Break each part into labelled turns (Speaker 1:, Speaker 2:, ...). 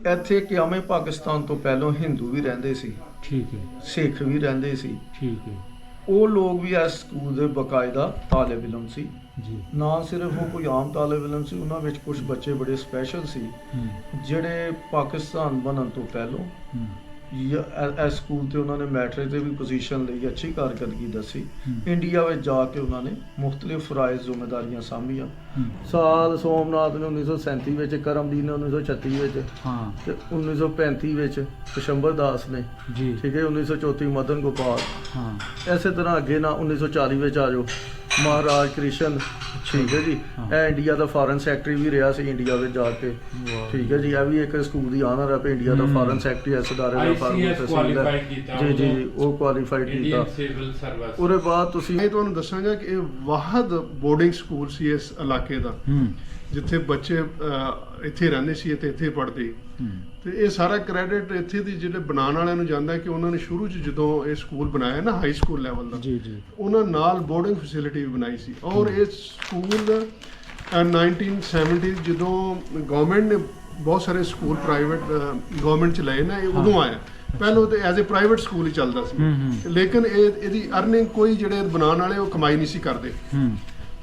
Speaker 1: ਇੱਥੇ ਕਿਆਮੇ ਪਾਕਿਸਤਾਨ ਤੋਂ ਪਹਿਲਾਂ ਹਿੰਦੂ ਵੀ ਰਹਿੰਦੇ ਸੀ,
Speaker 2: ਠੀਕ ਹੈ,
Speaker 1: ਸਿੱਖ ਵੀ ਰਹਿੰਦੇ ਸੀ।
Speaker 2: ਠੀਕ ਹੈ
Speaker 1: ਉਹ ਲੋਕ ਵੀ ਇਸ ਸਕੂਲ ਦੇ ਬਕਾਇਦਾ ਤਾਲਿਬ ਇਲਮ ਸੀ।
Speaker 2: ਜੀ।
Speaker 1: ਨਾ ਸਿਰਫ ਉਹ ਕੋਈ ਆਮ ਤਾਲਿਬ ਇਲਮ ਸੀ, ਉਹਨਾਂ ਵਿੱਚ ਕੁਝ ਬੱਚੇ ਬੜੇ ਸਪੈਸ਼ਲ ਸੀ ਜਿਹੜੇ ਪਾਕਿਸਤਾਨ ਬਣਨ ਤੋਂ ਪਹਿਲਾਂ ਇਸ ਸਕੂਲ ਤੇ ਉਹਨਾਂ ਨੇ ਮੈਟ੍ਰਿਕ ਤੇ ਵੀ ਪੋਜੀਸ਼ਨ ਲਈ ਅੱਛੀ ਕਾਰਗਰਦਗੀ ਦੱਸੀ। ਇੰਡੀਆ ਵਿੱਚ ਜਾ ਕੇ ਉਹਨਾਂ ਨੇ ਮੁਖਤਲਿਫ ਫਰਾਇਜ਼ ਜ਼ਿੰਮੇਦਾਰੀਆਂ ਸਾਂਭੀਆਂ। ਸਾਲ ਸੋਮਨਾਥ ਨੇ 1937 ਵਿੱਚ, ਕਰਮਦੀਨ ਨੇ 1936 ਵਿੱਚ,
Speaker 2: ਹਾਂ,
Speaker 1: ਤੇ 1935 ਵਿੱਚ ਕਸ਼ੰਬਰ ਦਾਸ ਨੇ,
Speaker 2: ਜੀ,
Speaker 1: ਠੀਕ ਹੈ, 1934 ਮਦਨ ਗੋਪਾਲ।
Speaker 2: ਹਾਂ,
Speaker 1: ਇਸੇ ਤਰ੍ਹਾਂ ਅੱਗੇ ਨਾ 1940 ਵਿੱਚ ਆ ਜਾਓ ਮਹਾਰਾਜ ਕ੍ਰਿਸ਼ਨ, ਠੀਕ ਹੈ ਜੀ। ਇਹ ਇੰਡੀਆ ਦਾ ਫਾਰਨ ਸੈਕਟਰੀ ਵੀ ਰਿਹਾ ਸੀ ਇੰਡੀਆ ਵਿੱਚ ਜਾ ਕੇ, ਠੀਕ ਹੈ ਜੀ। ਇਹ ਵੀ ਇੱਕ ਸਕੂਲ ਦੀ ਆਨਰ ਹੈ, ਇੰਡੀਆ ਦਾ ਫਾਰਨ ਸੈਕਟਰੀ ਇਸ ਅਦਾਰੇ ਦਾ ਫਾਰਮ ਜੀ ਜੀ ਜੀ, ਉਹ ਕੁਆਲੀਫਾਈਡ ਕੀਤਾ। ਉਹਦੇ ਬਾਅਦ ਤੁਸੀਂ
Speaker 3: ਮੈਂ ਤੁਹਾਨੂੰ ਦੱਸਾਂਗਾ ਕਿ ਇਹ ਵਾਹਦ ਬੋਰਡਿੰਗ ਸਕੂਲ ਸੀ ਇਸ ਇਲਾਕੇ ਦਾ, ਜਿੱਥੇ ਬੱਚੇ ਇੱਥੇ ਰਹਿੰਦੇ ਸੀ ਤੇ ਇੱਥੇ ਪੜ੍ਹਦੇ। ਤੇ ਇਹ ਸਾਰਾ ਕ੍ਰੈਡਿਟ ਇੱਥੇ ਦੀ ਜਿਹੜੇ ਬਣਾਉਣ ਵਾਲਿਆਂ ਨੂੰ ਜਾਂਦਾ ਕਿ ਉਹਨਾਂ ਨੇ ਸ਼ੁਰੂ 'ਚ ਜਦੋਂ ਇਹ ਸਕੂਲ ਬਣਾਇਆ ਨਾ ਹਾਈ ਸਕੂਲ ਲੈਵਲ ਦਾ,
Speaker 2: ਜੀ ਜੀ,
Speaker 3: ਉਹਨਾਂ ਨਾਲ ਬੋਰਡਿੰਗ ਫੈਸਿਲਿਟੀ ਵੀ ਬਣਾਈ ਸੀ। ਔਰ ਇਹ ਸਕੂਲ 1970 ਜਦੋਂ ਗਵਰਨਮੈਂਟ ਨੇ ਬਹੁਤ ਸਾਰੇ ਸਕੂਲ ਪ੍ਰਾਈਵੇਟ ਗਵਰਨਮੈਂਟ 'ਚ ਲਏ ਨਾ, ਇਹ ਉਦੋਂ ਆਇਆ। ਪਹਿਲਾਂ ਤਾਂ ਐਜ਼ ਏ ਪ੍ਰਾਈਵੇਟ ਸਕੂਲ ਹੀ ਚੱਲਦਾ ਸੀ, ਲੇਕਿਨ ਇਹਦੀ ਅਰਨਿੰਗ ਕੋਈ ਜਿਹੜੇ ਬਣਾਉਣ ਵਾਲੇ ਉਹ ਕਮਾਈ ਨਹੀਂ ਸੀ ਕਰਦੇ।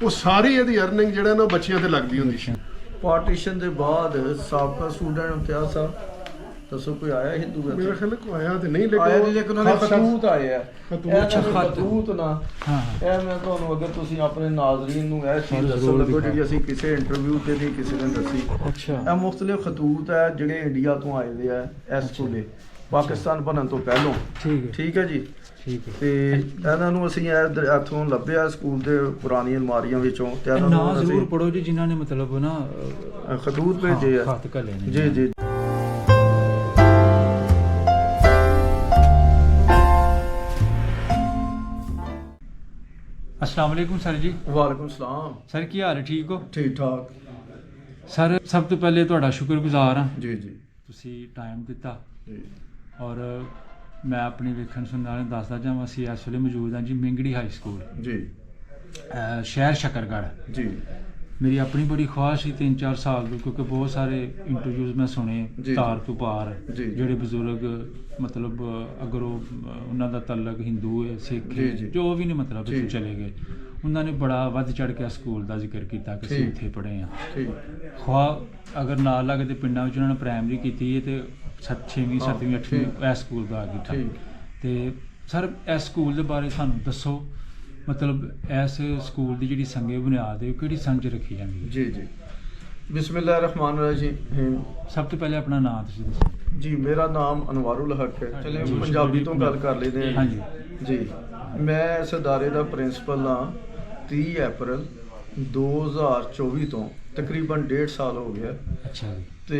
Speaker 3: ਉਹ ਸਾਰੀ ਇਹਦੀ ਅਰਨਿੰਗ ਜਿਹੜਾ ਨਾ ਬੱਚਿਆਂ ਤੇ ਲੱਗਦੀ ਹੁੰਦੀ ਸੀ।
Speaker 1: ਪਾਰਟੀਸ਼ਨ ਦੇ ਬਾਅਦ ਸਾਬਕਾ ਸਟੂਡੈਂਟ ਇਮਤਿਆਜ਼ ਸਾਹਿਬ ਦੱਸੋ ਕੋਈ ਆਇਆ ਹਿੰਦੂ ਵਿੱਚ?
Speaker 3: ਮੇਰਾ ਖਿਆਲ ਕੋਈ ਆਇਆ ਤੇ ਨਹੀਂ,
Speaker 1: ਆਇਆ ਨਹੀਂ, ਲੇਕਿਨ ਉਹਨਾਂ ਦੇ ਖਤੂਤ ਆਏ ਆ। ਖਤੂਤ ਨਾ,
Speaker 2: ਹਾਂ,
Speaker 1: ਇਹ ਮੈਂ ਤੁਹਾਨੂੰ, ਅਗਰ ਤੁਸੀਂ ਆਪਣੇ ਨਾਜ਼ਰੀਨ ਨੂੰ ਇਹ ਚੀਜ਼ ਦੱਸਣ ਲੱਗੋ ਜਿਹੜੀ ਅਸੀਂ ਕਿਸੇ ਇੰਟਰਵਿਊ ਤੇ ਨਹੀਂ ਕਿਸੇ ਨੇ ਦੱਸੀ।
Speaker 2: ਅੱਛਾ,
Speaker 1: ਇਹ ਮੁਖਤਲਿਫ ਖਤੂਤ ਹੈ ਜਿਹੜੇ ਇੰਡੀਆ ਤੋਂ ਆਏ ਦੇ ਆ ਇਸ ਸਕੂਲੇ, ਪਾਕਿਸਤਾਨ ਬਣਨ ਤੋਂ ਪਹਿਲਾਂ,
Speaker 2: ਠੀਕ ਹੈ,
Speaker 1: ਠੀਕ ਹੈ ਜੀ।
Speaker 2: ਠੀਕ ਹੈ।
Speaker 1: ਤੇ ਇਹਨਾਂ ਨੂੰ ਅਸੀਂ ਇੱਥੋਂ ਲੱਭਿਆ ਸਕੂਲ ਦੇ ਪੁਰਾਣੀਆਂ ਅਲਮਾਰੀਆਂ ਵਿੱਚੋਂ, ਤੇ ਇਹਨਾਂ
Speaker 2: ਨਾਂ
Speaker 1: ਨੂੰ
Speaker 2: ਜ਼ਰੂਰ ਪੜੋ ਜੀ ਜਿਨ੍ਹਾਂ ਨੇ ਮਤਲਬ ਨਾ
Speaker 1: ਖਤੂਤ ਭੇਜੇ ਆ।
Speaker 2: ਖਤ ਘੱਲੇ ਨੇ
Speaker 1: ਜੀ ਜੀ।
Speaker 2: अस्सलाम वालेकुम सर जी।
Speaker 1: ਵਾਲੇਕੁਮ ਸਲਾਮ।
Speaker 2: ਸਰ ਕੀ ਹਾਲ ਹੈ, ਠੀਕ ਹੋ?
Speaker 1: ਠੀਕ ਠਾਕ
Speaker 2: ਸਰ ਸਭ ਤੋਂ ਪਹਿਲੇ ਤੁਹਾਡਾ ਸ਼ੁਕਰਗੁਜ਼ਾਰ ਹਾਂ,
Speaker 1: ਜੀ ਜੀ
Speaker 2: ਤੁਸੀਂ ਟਾਈਮ ਦਿੱਤਾ।
Speaker 1: ਜੀ
Speaker 2: ਔਰ ਮੈਂ ਆਪਣੀ ਵੇਖਣ ਸੁਣਨ ਵਾਲਿਆਂ ਨੂੰ ਦੱਸਦਾ ਜਾਵਾਂ, ਅਸੀਂ ਇਸ ਵੇਲੇ ਮੌਜੂਦ ਹਾਂ ਜੀ ਮਿੰਗੜੀ ਹਾਈ ਸਕੂਲ,
Speaker 1: ਜੀ
Speaker 2: ਸ਼ਹਿਰ ਸ਼ਕਰਗੜ੍ਹ।
Speaker 1: ਜੀ।
Speaker 2: ਮੇਰੀ ਆਪਣੀ ਬੜੀ ਖੁਆਇਸ਼ ਸੀ 3-4 ਸਾਲ ਤੋਂ, ਕਿਉਂਕਿ ਬਹੁਤ ਸਾਰੇ ਇੰਟਰਵਿਊਜ਼ ਮੈਂ ਸੁਣੇ
Speaker 1: ਜੀ।
Speaker 2: ਤਾਰ ਤੋਂ ਪਾਰ,
Speaker 1: ਜੀ।
Speaker 2: ਜਿਹੜੇ ਬਜ਼ੁਰਗ ਮਤਲਬ ਅਗਰ ਉਹਨਾਂ ਦਾ ਤਲਕ ਹਿੰਦੂ ਹੈ, ਸਿੱਖ
Speaker 1: ਜੀ,
Speaker 2: ਹੈ,
Speaker 1: ਜੀ।
Speaker 2: ਜੋ ਵੀ ਨੇ ਮਤਲਬ
Speaker 1: ਜੀ।
Speaker 2: ਇੱਥੋਂ ਚਲੇ ਗਏ, ਉਹਨਾਂ ਨੇ ਬੜਾ ਵੱਧ ਚੜ੍ਹ ਕੇ ਸਕੂਲ ਦਾ ਜ਼ਿਕਰ ਕੀਤਾ ਕਿ ਅਸੀਂ
Speaker 1: ਠੀਕ।
Speaker 2: ਇੱਥੇ ਪੜ੍ਹੇ ਹਾਂ।
Speaker 1: ਠੀਕ।
Speaker 2: ਖੁਆ ਅਗਰ ਨਾਲ ਲੱਗਦੇ ਪਿੰਡਾਂ ਵਿੱਚ ਉਹਨਾਂ ਨੇ ਪ੍ਰਾਇਮਰੀ ਕੀਤੀ ਹੈ ਤੇ 6ਵੀਂ 7ਵੀਂ 8ਵੀਂ ਇਸ ਸਕੂਲ ਦਾ ਕੀਤਾ।
Speaker 1: ਠੀਕ।
Speaker 2: ਤੇ ਸਰ ਇਸ ਸਕੂਲ ਦੇ ਬਾਰੇ ਸਾਨੂੰ ਦੱਸੋ, ਮਤਲਬ ਇਸ ਸਕੂਲ ਦੀ ਜਿਹੜੀ ਸੰਗੇ ਬੁਨਿਆਦ ਹੈ ਉਹ ਕਿਹੜੀ ਸੰਜ ਰੱਖੀ ਜਾਂਦੀ ਹੈ?
Speaker 1: ਜੀ ਜੀ। ਬਿਸਮਿਲ੍ਲਾਹਿਰ ਰਹਿਮਾਨ ਰਹੀਮ।
Speaker 2: ਸਭ ਤੋਂ ਪਹਿਲੇ ਆਪਣਾ ਨਾਮ ਤੁਸੀਂ ਦੱਸੋ।
Speaker 1: ਜੀ, ਮੇਰਾ ਨਾਮ ਅਨਵਾਰੁਲ ਹਕ ਹੈ। ਚਲੇ
Speaker 2: ਜੀ,
Speaker 1: ਪੰਜਾਬੀ ਤੋਂ ਗੱਲ ਕਰ ਲੈਂਦੇ ਹਾਂ।
Speaker 2: ਹਾਂਜੀ
Speaker 1: ਜੀ, ਮੈਂ ਇਸ ਅਦਾਰੇ ਦਾ ਪ੍ਰਿੰਸੀਪਲ ਹਾਂ 30 ਅਪ੍ਰੈਲ 2024 ਤੋਂ, ਤਕਰੀਬਨ 1.5 ਸਾਲ ਹੋ ਗਿਆ।
Speaker 2: ਅੱਛਾ ਜੀ।
Speaker 1: ਤੇ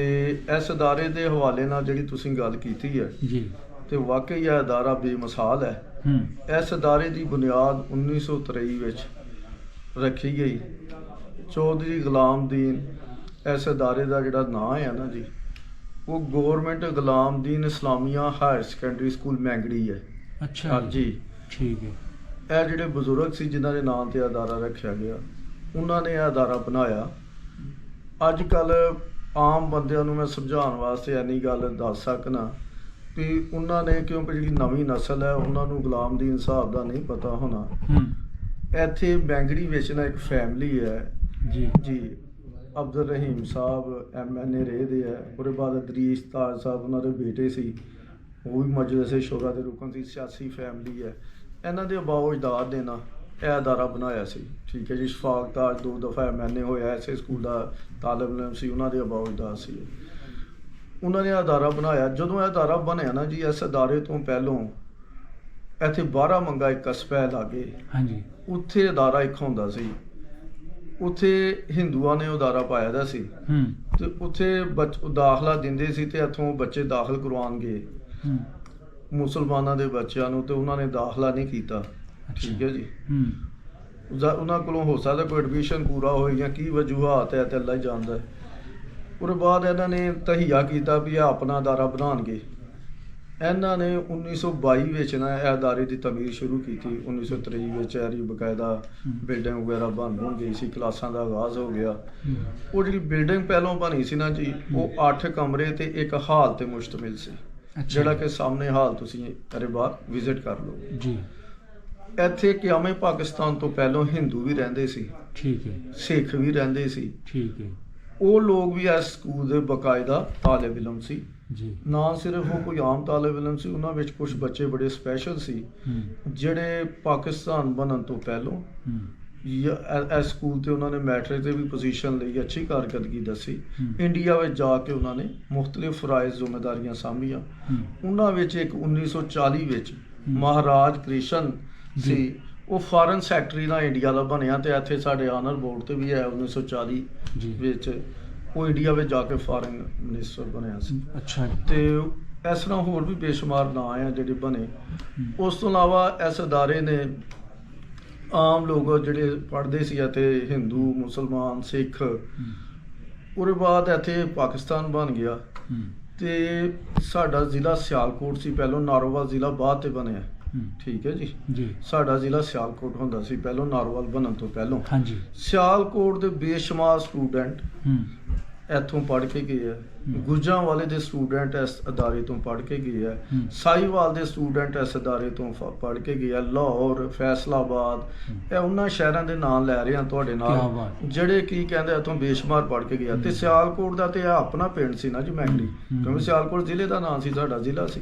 Speaker 1: ਇਸ ਅਦਾਰੇ ਦੇ ਹਵਾਲੇ ਨਾਲ ਜਿਹੜੀ ਤੁਸੀਂ ਗੱਲ ਕੀਤੀ ਹੈ,
Speaker 2: ਜੀ।
Speaker 1: ਤੇ ਵਾਕਈ ਇਹ ਅਦਾਰਾ ਬੇਮਿਸਾਲ ਹੈ। ਇਸ ਅਦਾਰੇ ਦੀ ਬੁਨਿਆਦ 1923 ਵਿੱਚ ਰੱਖੀ ਗਈ। ਚੌਧਰੀ ਗੁਲਾਮਦੀਨ ਇਸ ਅਦਾਰੇ ਦਾ ਜਿਹੜਾ ਨਾਂ ਹੈ ਨਾ ਜੀ, ਉਹ government Ghulamdin Islamia higher secondary school Maingarhi ਹੈ।
Speaker 2: ਅੱਛਾ
Speaker 1: ਜੀ।
Speaker 2: ਠੀਕ ਹੈ।
Speaker 1: ਇਹ ਜਿਹੜੇ ਬਜ਼ੁਰਗ ਸੀ ਜਿਨ੍ਹਾਂ ਦੇ ਨਾਂ ਤੇ ਅਦਾਰਾ ਰੱਖਿਆ ਗਿਆ, ਉਹਨਾਂ ਨੇ ਇਹ ਅਦਾਰਾ ਬਣਾਇਆ। ਅੱਜ ਕੱਲ੍ਹ ਆਮ ਬੰਦਿਆਂ ਨੂੰ ਮੈਂ ਸਮਝਾਉਣ ਵਾਸਤੇ ਇੰਨੀ ਗੱਲ ਦੱਸ ਸਕਣਾ ਵੀ ਉਹਨਾਂ ਨੇ, ਕਿਉਂਕਿ ਜਿਹੜੀ ਨਵੀਂ ਨਸਲ ਹੈ ਉਹਨਾਂ ਨੂੰ ਗੁਲਾਮਦੀਨ ਸਾਹਿਬ ਦਾ ਨਹੀਂ ਪਤਾ ਹੋਣਾ। ਇੱਥੇ ਮੈਂਗੜੀ ਵਿੱਚ ਨਾ ਇੱਕ ਫੈਮਿਲੀ ਹੈ
Speaker 2: ਜੀ
Speaker 1: ਜੀ, ਅਬਦੁਲ ਰਹੀਮ ਸਾਹਿਬ MNA ਰਹੇ ਦੇ ਹੈ। ਉਹਦੇ ਬਾਅਦ ਅਦਰੀਸ ਤਾਜ ਸਾਹਿਬ ਉਹਨਾਂ ਦੇ ਬੇਟੇ ਸੀ, ਉਹ ਵੀ ਮਜਲਿਸ ਸ਼ੂਰਾ ਦੇ ਰੁਕਨ ਸੀ। ਸਿਆਸੀ ਫੈਮਿਲੀ ਹੈ। ਇਹਨਾਂ ਦੇ ਅਬਾਓ ਅਜਦਾਦ ਨੇ ਨਾ ਇਹ ਅਦਾਰਾ ਬਣਾਇਆ ਸੀ, ਠੀਕ ਹੈ ਜੀ। ਸ਼ਫਾਕ ਤਾਜ 2 ਦਫਾ MNA ਹੋਇਆ, ਇਸੇ ਸਕੂਲ ਦਾ ਤਾਲਿਬ ਇਲਮ ਸੀ, ਉਹਨਾਂ ਦੇ ਅਬਾਓ ਅਜਦਾਦ ਸੀ। ਉਹਨਾਂ ਨੇ ਅਦਾਰਾ ਬਣਾਇਆ। ਜਦੋਂ ਇਹ ਅਦਾਰਾ ਬਣਿਆ ਨਾ ਜੀ, ਇਸ ਅਦਾਰੇ ਤੋਂ ਪਹਿਲੋਂ ਇੱਥੇ 12 ਮੰਗਾ ਇੱਕ ਕਸਬਾ ਹੈ ਲਾਗੇ,
Speaker 2: ਹਾਂਜੀ,
Speaker 1: ਉੱਥੇ ਅਦਾਰਾ ਇੱਕ ਹੁੰਦਾ ਸੀ। ਉੱਥੇ ਹਿੰਦੂਆਂ ਨੇ ਅਦਾਰਾ ਪਾਇਆ ਦਾ ਸੀ, ਤੇ ਉੱਥੇ ਦਾਖਲਾ ਦਿੰਦੇ ਸੀ, ਤੇ ਇੱਥੋਂ ਬੱਚੇ ਦਾਖਲ ਕਰਵਾਉਣਗੇ ਮੁਸਲਮਾਨਾਂ ਦੇ ਬੱਚਿਆਂ ਨੂੰ, ਤੇ ਉਹਨਾਂ ਨੇ ਦਾਖਲਾ ਨਹੀਂ ਕੀਤਾ, ਠੀਕ ਹੈ ਜੀ। ਉਹਨਾਂ ਕੋਲੋਂ ਹੋ ਸਕਦਾ ਕੋਈ ਐਡਮਿਸ਼ਨ ਪੂਰਾ ਹੋਈ ਜਾਂ ਕੀ ਵਜੂਹਾਤ ਹੈ, ਤੇ ਅੱਲਾ ਹੀ ਜਾਣਦਾ ਹੈ। ਉਹਦੇ ਬਾਅਦ ਇਹਨਾਂ ਨੇ ਤਹੀਆ ਕੀਤਾ ਵੀ ਇਹ ਆਪਣਾ ਅਦਾਰਾ ਬਣਾਉਣਗੇ। ਇਹਨਾਂ ਨੇ 1922 ਵਿੱਚ ਨਾ ਇਹ ਅਦਾਰੇ ਦੀ ਤਮੀਰ ਸ਼ੁਰੂ ਕੀਤੀ। 1923 ਵਿੱਚ ਇਹਦੀ ਬਕਾਇਦਾ ਬਿਲਡਿੰਗ ਵਗੈਰਾ ਬਣ ਗਈ ਸੀ, ਕਲਾਸਾਂ ਦਾ ਆਗਾਜ਼ ਹੋ ਗਿਆ। ਉਹ ਜਿਹੜੀ ਬਿਲਡਿੰਗ ਪਹਿਲੋਂ ਬਣੀ ਸੀ ਨਾ ਜੀ, ਉਹ 8 ਕਮਰੇ ਤੇ ਇੱਕ ਹਾਲ ਤੇ ਮੁਸ਼ਤਮਿਲ ਸੀ, ਜਿਹੜਾ ਕਿ ਸਾਹਮਣੇ ਹਾਲ ਤੁਸੀਂ ਇਹਦੇ ਬਾਅਦ ਵਿਜ਼ਿਟ ਕਰ ਲਓ
Speaker 2: ਜੀ।
Speaker 1: ਇੱਥੇ ਕਿਆਮੇ ਪਾਕਿਸਤਾਨ ਤੋਂ ਪਹਿਲਾਂ ਹਿੰਦੂ ਵੀ ਰਹਿੰਦੇ ਸੀ,
Speaker 2: ਠੀਕ ਹੈ,
Speaker 1: ਸਿੱਖ ਵੀ ਰਹਿੰਦੇ ਸੀ।
Speaker 2: ਠੀਕ ਹੈ
Speaker 1: ਉਹ ਲੋਕ ਵੀ ਇਸ ਸਕੂਲ ਦੇ ਬਕਾਇਦਾ ਤਾਲਿਬ ਇਲਮ ਸੀ।
Speaker 2: ਜੀ।
Speaker 1: ਨਾ ਸਿਰਫ ਉਹ ਕੋਈ ਆਮ ਤਾਲਿਬ ਇਲਮ ਸੀ, ਉਹਨਾਂ ਵਿੱਚ ਕੁਝ ਬੱਚੇ ਬੜੇ ਸਪੈਸ਼ਲ ਸੀ ਜਿਹੜੇ ਪਾਕਿਸਤਾਨ ਬਣਨ ਤੋਂ ਪਹਿਲਾਂ ਇਸ ਸਕੂਲ ਤੇ ਉਹਨਾਂ ਨੇ ਮੈਟ੍ਰਿਕ ਤੇ ਵੀ ਪੋਜੀਸ਼ਨ ਲਈ, ਅੱਛੀ ਕਾਰਗਰਦਗੀ ਦੱਸੀ। ਇੰਡੀਆ ਵਿੱਚ ਜਾ ਕੇ ਉਹਨਾਂ ਨੇ ਮੁਖਤਲਿਫ ਫਰਾਇਜ਼ ਜ਼ਿੰਮੇਦਾਰੀਆਂ ਸਾਂਭੀਆਂ। ਉਹਨਾਂ ਵਿੱਚ ਇੱਕ 1940 ਵਿੱਚ ਮਹਾਰਾਜ ਕ੍ਰਿਸ਼ਨ ਸੀ, ਉਹ ਫਾਰਨ ਸੈਕਟਰੀ ਨਾਲ ਇੰਡੀਆ ਦਾ ਬਣਿਆ ਤੇ ਇੱਥੇ ਸਾਡੇ ਆਨਰ ਬੋਰਡ ਤੇ ਵੀ ਹੈ 1940 ਵਿੱਚ। ਉਹ ਇੰਡੀਆ ਵਿੱਚ ਜਾ ਕੇ ਫਾਰਨ ਮਿਨਿਸਟਰ ਬਣਿਆ ਸੀ।
Speaker 2: ਅੱਛਾ ਜੀ।
Speaker 1: ਤੇ ਇਸ ਤਰ੍ਹਾਂ ਹੋਰ ਵੀ ਬੇਸ਼ੁਮਾਰ ਨਾਂ ਆ ਜਿਹੜੇ ਬਣੇ। ਉਸ ਤੋਂ ਇਲਾਵਾ ਇਸ ਅਦਾਰੇ ਨੇ ਆਮ ਲੋਕ ਜਿਹੜੇ ਪੜ੍ਹਦੇ ਸੀ ਇੱਥੇ, ਹਿੰਦੂ, ਮੁਸਲਮਾਨ, ਸਿੱਖ, ਉਹਦੇ ਬਾਅਦ ਇੱਥੇ ਪਾਕਿਸਤਾਨ ਬਣ ਗਿਆ। ਤੇ ਸਾਡਾ ਜ਼ਿਲ੍ਹਾ ਸਿਆਲਕੋਟ ਸੀ ਪਹਿਲਾਂ, ਨਾਰੋਵਾਲ ਜ਼ਿਲ੍ਹਾ ਬਾਅਦ ਤੇ ਬਣਿਆ। ਠੀਕ ਹੈ ਜੀ।
Speaker 2: ਜੀ।
Speaker 1: ਸਾਡਾ ਜ਼ਿਲ੍ਹਾ ਸਿਆਲਕੋਟ ਹੁੰਦਾ ਸੀ ਪਹਿਲਾਂ, ਨਾਰੋਵਾਲ ਬਣਨ ਤੋਂ ਪਹਿਲਾਂ।
Speaker 2: ਹਾਂਜੀ।
Speaker 1: ਸਿਆਲਕੋਟ ਦੇ ਬੇਸ਼ੁਮਾਰ ਸਟੂਡੈਂਟ ਇੱਥੋਂ ਪੜ੍ਹ ਕੇ ਗਏ ਆ। ਗੁਜਰਾਂਵਾਲੇ ਦੇ ਸਟੂਡੈਂਟ ਇਸ ਅਦਾਰੇ ਤੋਂ ਪੜ੍ਹ ਕੇ ਗਏ ਆ। ਸਾਹੀਵਾਲ ਦੇ ਸਟੂਡੈਂਟ ਇਸ ਅਦਾਰੇ ਤੋਂ ਪੜ੍ਹ ਕੇ ਗਏ ਆ। ਲਾਹੌਰ, ਫੈਸਲਾਬਾਦ, ਇਹ ਉਹਨਾਂ ਸ਼ਹਿਰਾਂ ਦੇ ਨਾਂ ਲੈ ਰਹੇ ਆ ਤੁਹਾਡੇ ਨਾਲ, ਜਿਹੜੇ ਕੀ ਕਹਿੰਦੇ ਇੱਥੋਂ ਬੇਸ਼ੁਮਾਰ ਪੜ੍ਹ ਕੇ ਗਏ ਆ। ਤੇ ਸਿਆਲਕੋਟ ਦਾ ਤੇ ਇਹ ਆਪਣਾ ਪਿੰਡ ਸੀ ਨਾ ਜੀ, ਮੈਂਗੜੀ, ਕਿਉਂਕਿ ਸਿਆਲਕੋਟ ਜ਼ਿਲ੍ਹੇ ਦਾ ਨਾਂ ਸੀ, ਸਾਡਾ ਜ਼ਿਲ੍ਹਾ ਸੀ।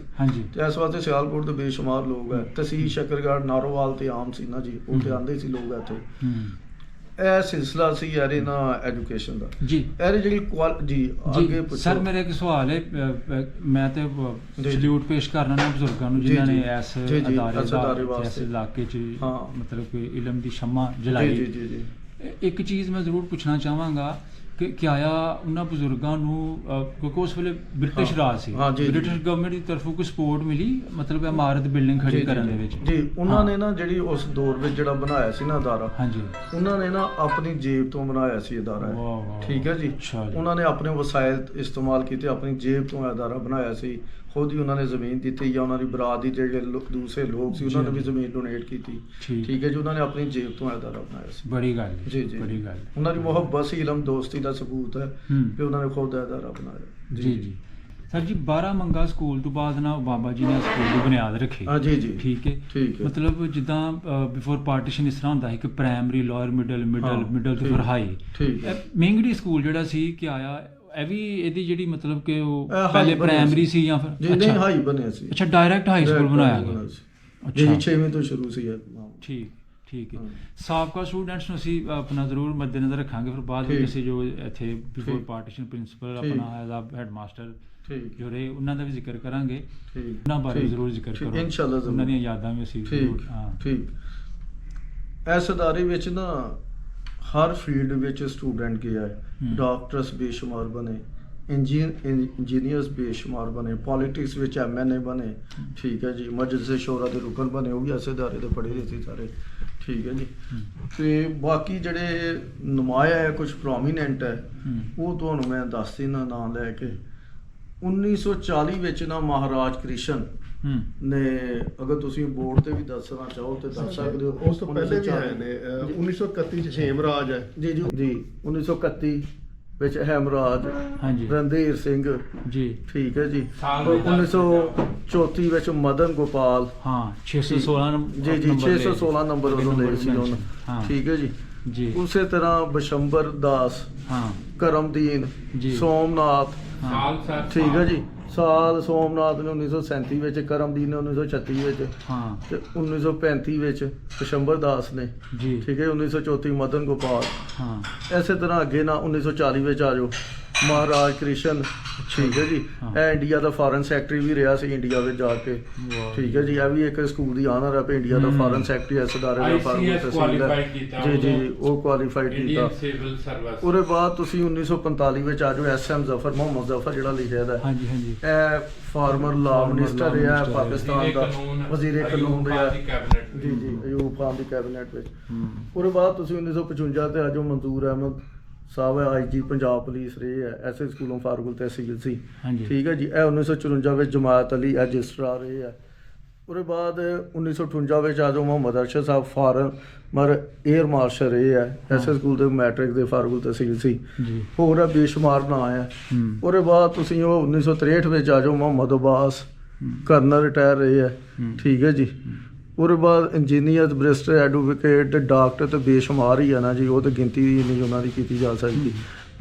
Speaker 1: ਤੇ ਇਸ ਵਾਸਤੇ ਸਿਆਲਕੋਟ ਦੇ ਬੇਸ਼ੁਮਾਰ ਲੋਕ ਹੈ। ਤਹਿਸੀਲ ਸ਼ਕਰਗੜ੍ਹ, ਨਾਰੋਵਾਲ ਤੇ ਆਮ ਸੀ ਨਾ ਜੀ, ਉਹ ਤੇ ਆਉਂਦੇ ਸੀ ਲੋਕ ਇੱਥੇ। ਇਹ ਸਿਲਸਿਲਾ ਸੀ ਯਾਰ ਇਹਨਾਂ ਐਜੂਕੇਸ਼ਨ ਦਾ
Speaker 2: ਜੀ।
Speaker 1: ਇਹ ਜਿਹੜੀ ਜੀ ਅੱਗੇ ਪੁੱਛੋ
Speaker 2: ਸਰ। ਮੇਰਾ ਇੱਕ ਸਵਾਲ ਹੈ, ਮੈਂ ਤੇ ਸਲੂਟ ਪੇਸ਼ ਕਰਨਾ ਨਾ ਬਜ਼ੁਰਗਾਂ ਨੂੰ ਜਿਨ੍ਹਾਂ ਨੇ ਇਸ ਅਦਾਰੇ ਦਾ ਇਸ ਇਲਾਕੇ 'ਚ ਮਤਲਬ ਕਿ ਇਲਮ ਦੀ ਸ਼ਮਾ ਜਲਾਈ।
Speaker 1: ਜੀ।
Speaker 2: ਇੱਕ ਚੀਜ਼ ਮੈਂ ਜ਼ਰੂਰ ਪੁੱਛਣਾ ਚਾਹਾਂਗਾ ਕਿ ਕਿਆ ਉਹਨਾਂ ਬਜ਼ੁਰਗਾਂ ਨੂੰ, ਕਿਉਂਕਿ ਉਸ ਵੇਲੇ ਬ੍ਰਿਟਿਸ਼ ਰਾਜ ਸੀ, ਬ੍ਰਿਟਿਸ਼ ਗਵਰਨਮੈਂਟ ਦੀ ਤਰਫੋਂ ਕੋਈ ਸਪੋਰਟ ਮਿਲੀ ਮਤਲਬ ਇਮਾਰਤ ਬਿਲਡਿੰਗ ਖੜੀ ਕਰਨ ਦੇ ਵਿੱਚ?
Speaker 1: ਜੀ। ਉਹਨਾਂ ਨੇ ਨਾ ਜਿਹੜੀ ਉਸ ਦੌਰ ਵਿੱਚ ਜਿਹੜਾ ਬਣਾਇਆ ਸੀ ਨਾ ਅਦਾਰਾ,
Speaker 2: ਹਾਂਜੀ,
Speaker 1: ਉਹਨਾਂ ਨੇ ਨਾ ਆਪਣੀ ਜੇਬ ਤੋਂ ਬਣਾਇਆ ਸੀ ਅਦਾਰਾ। ਠੀਕ ਹੈ ਜੀ। ਉਹਨਾਂ ਨੇ ਆਪਣੇ ਵਸਾਇਲ ਇਸਤੇਮਾਲ ਕੀਤੇ, ਆਪਣੀ ਜੇਬ ਤੋਂ ਅਦਾਰਾ ਬਣਾਇਆ ਸੀ। ਖੁਦ ਹੀ ਉਹਨਾਂ ਨੇ ਜ਼ਮੀਨ ਦਿੱਤੀ, ਜਾਂ ਉਹਨਾਂ ਦੀ ਬਰਾਤ ਦੀ ਜਿਹੜੇ ਦੂਸਰੇ ਲੋਕ ਸੀ ਉਹਨਾਂ ਨੇ ਵੀ ਜ਼ਮੀਨ ਡੋਨੇਟ ਕੀਤੀ। ਠੀਕ ਹੈ ਜੀ। ਉਹਨਾਂ ਨੇ ਆਪਣੀ ਜੇਬ ਤੋਂ ਅਦਾਰਾ ਬਣਾਇਆ ਸੀ।
Speaker 2: ਬੜੀ ਗੱਲ
Speaker 1: ਜੀ। ਬੜੀ ਗੱਲ। ਉਹਨਾਂ ਦੀ ਮੁਹੱਬਤ ਸੀ, ਇਲਮ ਦੋਸਤੀ ਦਾ ਸਬੂਤ ਹੈ ਕਿ ਉਹਨਾਂ ਨੇ ਖੁਦ ਅਦਾਰਾ ਬਣਾਇਆ।
Speaker 2: ਜੀ। ਸਰ ਜੀ, ਬਾਰਾਮੰਗਾ ਸਕੂਲ ਤੋਂ ਬਾਅਦ ਨਾ ਬਾਬਾ ਜੀ ਨੇ ਸਕੂਲ ਦੀ ਬੁਨਿਆਦ ਰੱਖੀ।
Speaker 1: ਜੀ।
Speaker 2: ਠੀਕ ਹੈ। ਮਤਲਬ ਜਿੱਦਾਂ ਬਿਫੋਰ ਪਾਰਟੀਸ਼ਨ ਇਸ ਤਰ੍ਹਾਂ ਹੁੰਦਾ ਸੀ ਕਿ ਪ੍ਰਾਇਮਰੀ, ਲੋਅਰ, ਮਿਡਲ ਤੋਂ ਫਿਰ ਹਾਈ। ਮੇਂਗੜੀ ਸਕੂਲ ਜਿਹੜਾ ਸੀ ਕਿ ਆਇਆ, ਇਹ ਵੀ ਇਹਦੀ ਜਿਹੜੀ ਮਤਲਬ ਕਿ ਉਹ ਪਹਿਲੇ ਪ੍ਰਾਇਮਰੀ ਸੀ ਜਾਂ ਫਿਰ
Speaker 1: ਨਹੀਂ ਹਾਈ ਬਣਿਆ ਸੀ?
Speaker 2: ਅੱਛਾ, ਡਾਇਰੈਕਟ ਹਾਈ ਸਕੂਲ ਬਣਾਇਆ ਗਿਆ।
Speaker 1: ਅੱਛਾ, 6ਵੀਂ ਤੋਂ ਸ਼ੁਰੂ ਸੀ।
Speaker 2: ਠੀਕ ਹੈ। ਸਾਬਕਾ ਸਟੂਡੈਂਟਸ ਨੂੰ ਅਸੀਂ ਆਪਣਾ ਜ਼ਰੂਰ ਮੱਦੇਨਜ਼ਰ ਰੱਖਾਂਗੇ, ਫਿਰ ਬਾਅਦ ਵਿੱਚ ਅਸੀਂ ਜੋ ਇੱਥੇ ਬਿਫੋਰ ਪਾਰਟੀਸ਼ਨ ਪ੍ਰਿੰਸੀਪਲ ਆਪਣਾ ਐਜ਼ ਆ ਹੈਡ ਮਾਸਟਰ ਜੋ ਰਹੇ ਉਹਨਾਂ ਦਾ ਵੀ ਜ਼ਿਕਰ ਕਰਾਂਗੇ। ਉਹਨਾਂ ਬਾਰੇ ਜ਼ਰੂਰ ਜ਼ਿਕਰ ਕਰੋ ਇਨਸ਼ਾਅੱਲਾ, ਉਹਨਾਂ ਦੀਆਂ ਯਾਦਾਂ ਵੀ ਅਸੀਂ
Speaker 1: ਠੀਕ। ਇਸ ਅਦਾਰੇ ਵਿੱਚ ਨਾ ਹਰ ਫੀਲਡ ਵਿੱਚ ਸਟੂਡੈਂਟ ਗਿਆ ਹੈ। ਡਾਕਟਰਸ ਬੇਸ਼ੁਮਾਰ ਬਣੇ, ਇੰਜੀਨੀਅਰਸ ਬੇਸ਼ੁਮਾਰ ਬਣੇ, ਪੋਲੀਟਿਕਸ ਵਿੱਚ MNA ਬਣੇ। ਠੀਕ ਹੈ ਜੀ। ਮਜਲਿਸ ਸ਼ੋਰਾ ਦੇ ਰੁਕਨ ਬਣੇ, ਉਹ ਵੀ ਇਸ ਅਦਾਰੇ ਦੇ ਪੜ੍ਹੇ ਹੋਏ ਸੀ ਸਾਰੇ। ਠੀਕ ਹੈ ਜੀ। ਤੇ ਬਾਕੀ ਜਿਹੜੇ ਨੁਮਾਇਆ ਹੈ, ਕੁਝ ਪ੍ਰੋਮੀਨੈਂਟ ਹੈ, ਉਹ ਤੁਹਾਨੂੰ ਮੈਂ ਦੱਸ ਦੇਣਾ ਨਾਂ ਲੈ ਕੇ। 1940 ਵਿੱਚ ਨਾ ਮਹਾਰਾਜ ਕ੍ਰਿਸ਼ਨ ਨੇ, ਅਗਰ ਤੁਸੀਂ ਬੋਰਡ ਤੇ ਵੀ ਦੱਸਣਾ ਚਾਹੋ ਤੇ ਦੱਸ ਸਕਦੇ ਹੋ।
Speaker 3: ਉਸ ਤੋਂ ਪਹਿਲੇ ਵੀ ਆਏ ਨੇ। 1931 ਚ ਹੇਮਰਾਜ ਹੈ। ਜੀ
Speaker 1: 1931 ਵਿੱਚ ਹੈਮਰਾਜ, ਰਣਧੀਰ ਸਿੰਘ ਜੀ। ਠੀਕ ਹੈ ਜੀ। 1934 ਵਿੱਚ ਮਦਨ ਗੋਪਾਲ,
Speaker 2: 616
Speaker 1: ਜੀ 616 ਨੰਬਰ ਉਹਨੂੰ ਲਏ ਸੀ ਉਹਨੂੰ। ਠੀਕ ਹੈ ਜੀ। ਉਸੇ ਤਰ੍ਹਾਂ ਬਸ਼ੰਬਰ ਦਾਸ, ਕਰਮਦੀਨ, ਸੋਮਨਾਥ। ਠੀਕ ਹੈ ਜੀ। ਸਾਲ ਸੋਮਨਾਥ ਨੇ 1937 ਵਿੱਚ, ਕਰਮਦੀਨ ਨੇ 1936 ਵਿੱਚ, ਤੇ 1935 ਵਿੱਚ ਬਸ਼ੰਬਰ ਦਾਸ ਨੇ। ਠੀਕ ਹੈ। 1934 ਮਦਨ ਗੋਪਾਲ। ਇਸੇ ਤਰ੍ਹਾਂ ਅੱਗੇ ਨਾ 1940 ਵਿੱਚ ਆ ਜਾਓ ਮਹਾਰਾਜ ਕ੍ਰਿਸ਼ਨ। ਠੀਕ ਹੈ ਜੀ। ਇਹ ਇੰਡੀਆ ਦਾ ਫਾਰਨ ਸੈਕਟਰੀ ਵੀ ਰਿਹਾ ਸੀ ਇੰਡੀਆ ਵਿੱਚ ਜਾ ਕੇ। ਠੀਕ ਹੈ ਜੀ। ਇਹ ਵੀ ਇੱਕ ਸਕੂਲ ਦੀ ਆਨਰ ਹੈ ਕਿ ਇੰਡੀਆ ਦਾ ਫਾਰਨ ਸੈਕਟਰੀ ਇਸ ਅਦਾਰੇ ਦਾ ਫਾਰਨ ਤਹਿਸੀਲ ਹੈ। ਜੀ। ਉਹ ਕੁਆਲੀਫਾਈਡ ਕੀਤਾ। ਉਹਦੇ ਬਾਅਦ ਤੁਸੀਂ 1945 ਵਿੱਚ ਆ ਜਾਓ SM ਜ਼ਫਰ, ਮੁਹੰਮਦ ਜ਼ਫਰ ਜਿਹੜਾ ਲਿਖਿਆ ਦਾ। ਇਹ ਫਾਰਮਰ ਲਾ ਮਿਨਿਸਟਰ ਰਿਹਾ ਪਾਕਿਸਤਾਨ ਦਾ, ਵਜ਼ੀਰ ਕਾਨੂੰਨ ਰਿਹਾ। ਜੀ। ਅਯੂਬ ਖਾਨ ਦੀ ਕੈਬਨਿਟ ਵਿੱਚ। ਉਹਦੇ ਬਾਅਦ ਤੁਸੀਂ 1955 ਤੇ ਆ ਜਾਓ ਮਨਜ਼ੂਰ ਅਹਿਮਦ ਸਾਹਿਬ IG ਪੰਜਾਬ ਪੁਲਿਸ ਰਹੇ ਹੈ, ਐਸੇ ਸਕੂਲੋਂ ਫਾਰਗੁਲ ਤਹਿਸੀਲ ਸੀ।
Speaker 2: ਹਾਂਜੀ
Speaker 1: ਠੀਕ ਹੈ ਜੀ। ਇਹ 1954 ਵਿੱਚ ਜਮਾਤ ਅਲੀ ਰਜਿਸਟਰਾਰ ਰਹੇ ਹੈ। ਉਹਦੇ ਬਾਅਦ 1958 ਵਿੱਚ ਆਜੋ ਮੁਹੰਮਦ ਅਰਸ਼ਦ ਸਾਹਿਬ ਫਾਰਮਰ 에ਅਰ ਮਾਰਸ਼ਲ ਰਹੇ ਹੈ, ਐਸੇ ਸਕੂਲ ਦੇ ਮੈਟ੍ਰਿਕ ਦੇ ਫਾਰਗੁਲ ਤਹਿਸੀਲ ਸੀ।
Speaker 2: ਜੀ
Speaker 1: ਹੋਰ ਹੈ ਬੇਸ਼ੁਮਾਰ ਨਾਂ ਹੈ। ਉਹਦੇ ਬਾਅਦ ਤੁਸੀਂ ਉਹ 1963 ਵਿੱਚ ਆ ਜਾਓ ਮੁਹੰਮਦ ਅਬਾਸ ਕਰਨਲ ਰਿਟਾਇਰ ਰਹੇ ਹੈ। ਠੀਕ ਹੈ ਜੀ। ਉਹਦੇ ਬਾਅਦ ਇੰਜੀਨੀਅਰ ਬਰਿਸਟਰ ਐਡਵੋਕੇਟ ਡਾਕਟਰ ਤੇ ਬੇਸ਼ੁਮਾਰ ਹੀ ਆ ਨਾ ਜੀ, ਉਹ ਤਾਂ ਗਿਣਤੀ ਨਹੀਂ ਉਹਨਾਂ ਦੀ ਕੀਤੀ ਜਾ ਸਕਦੀ।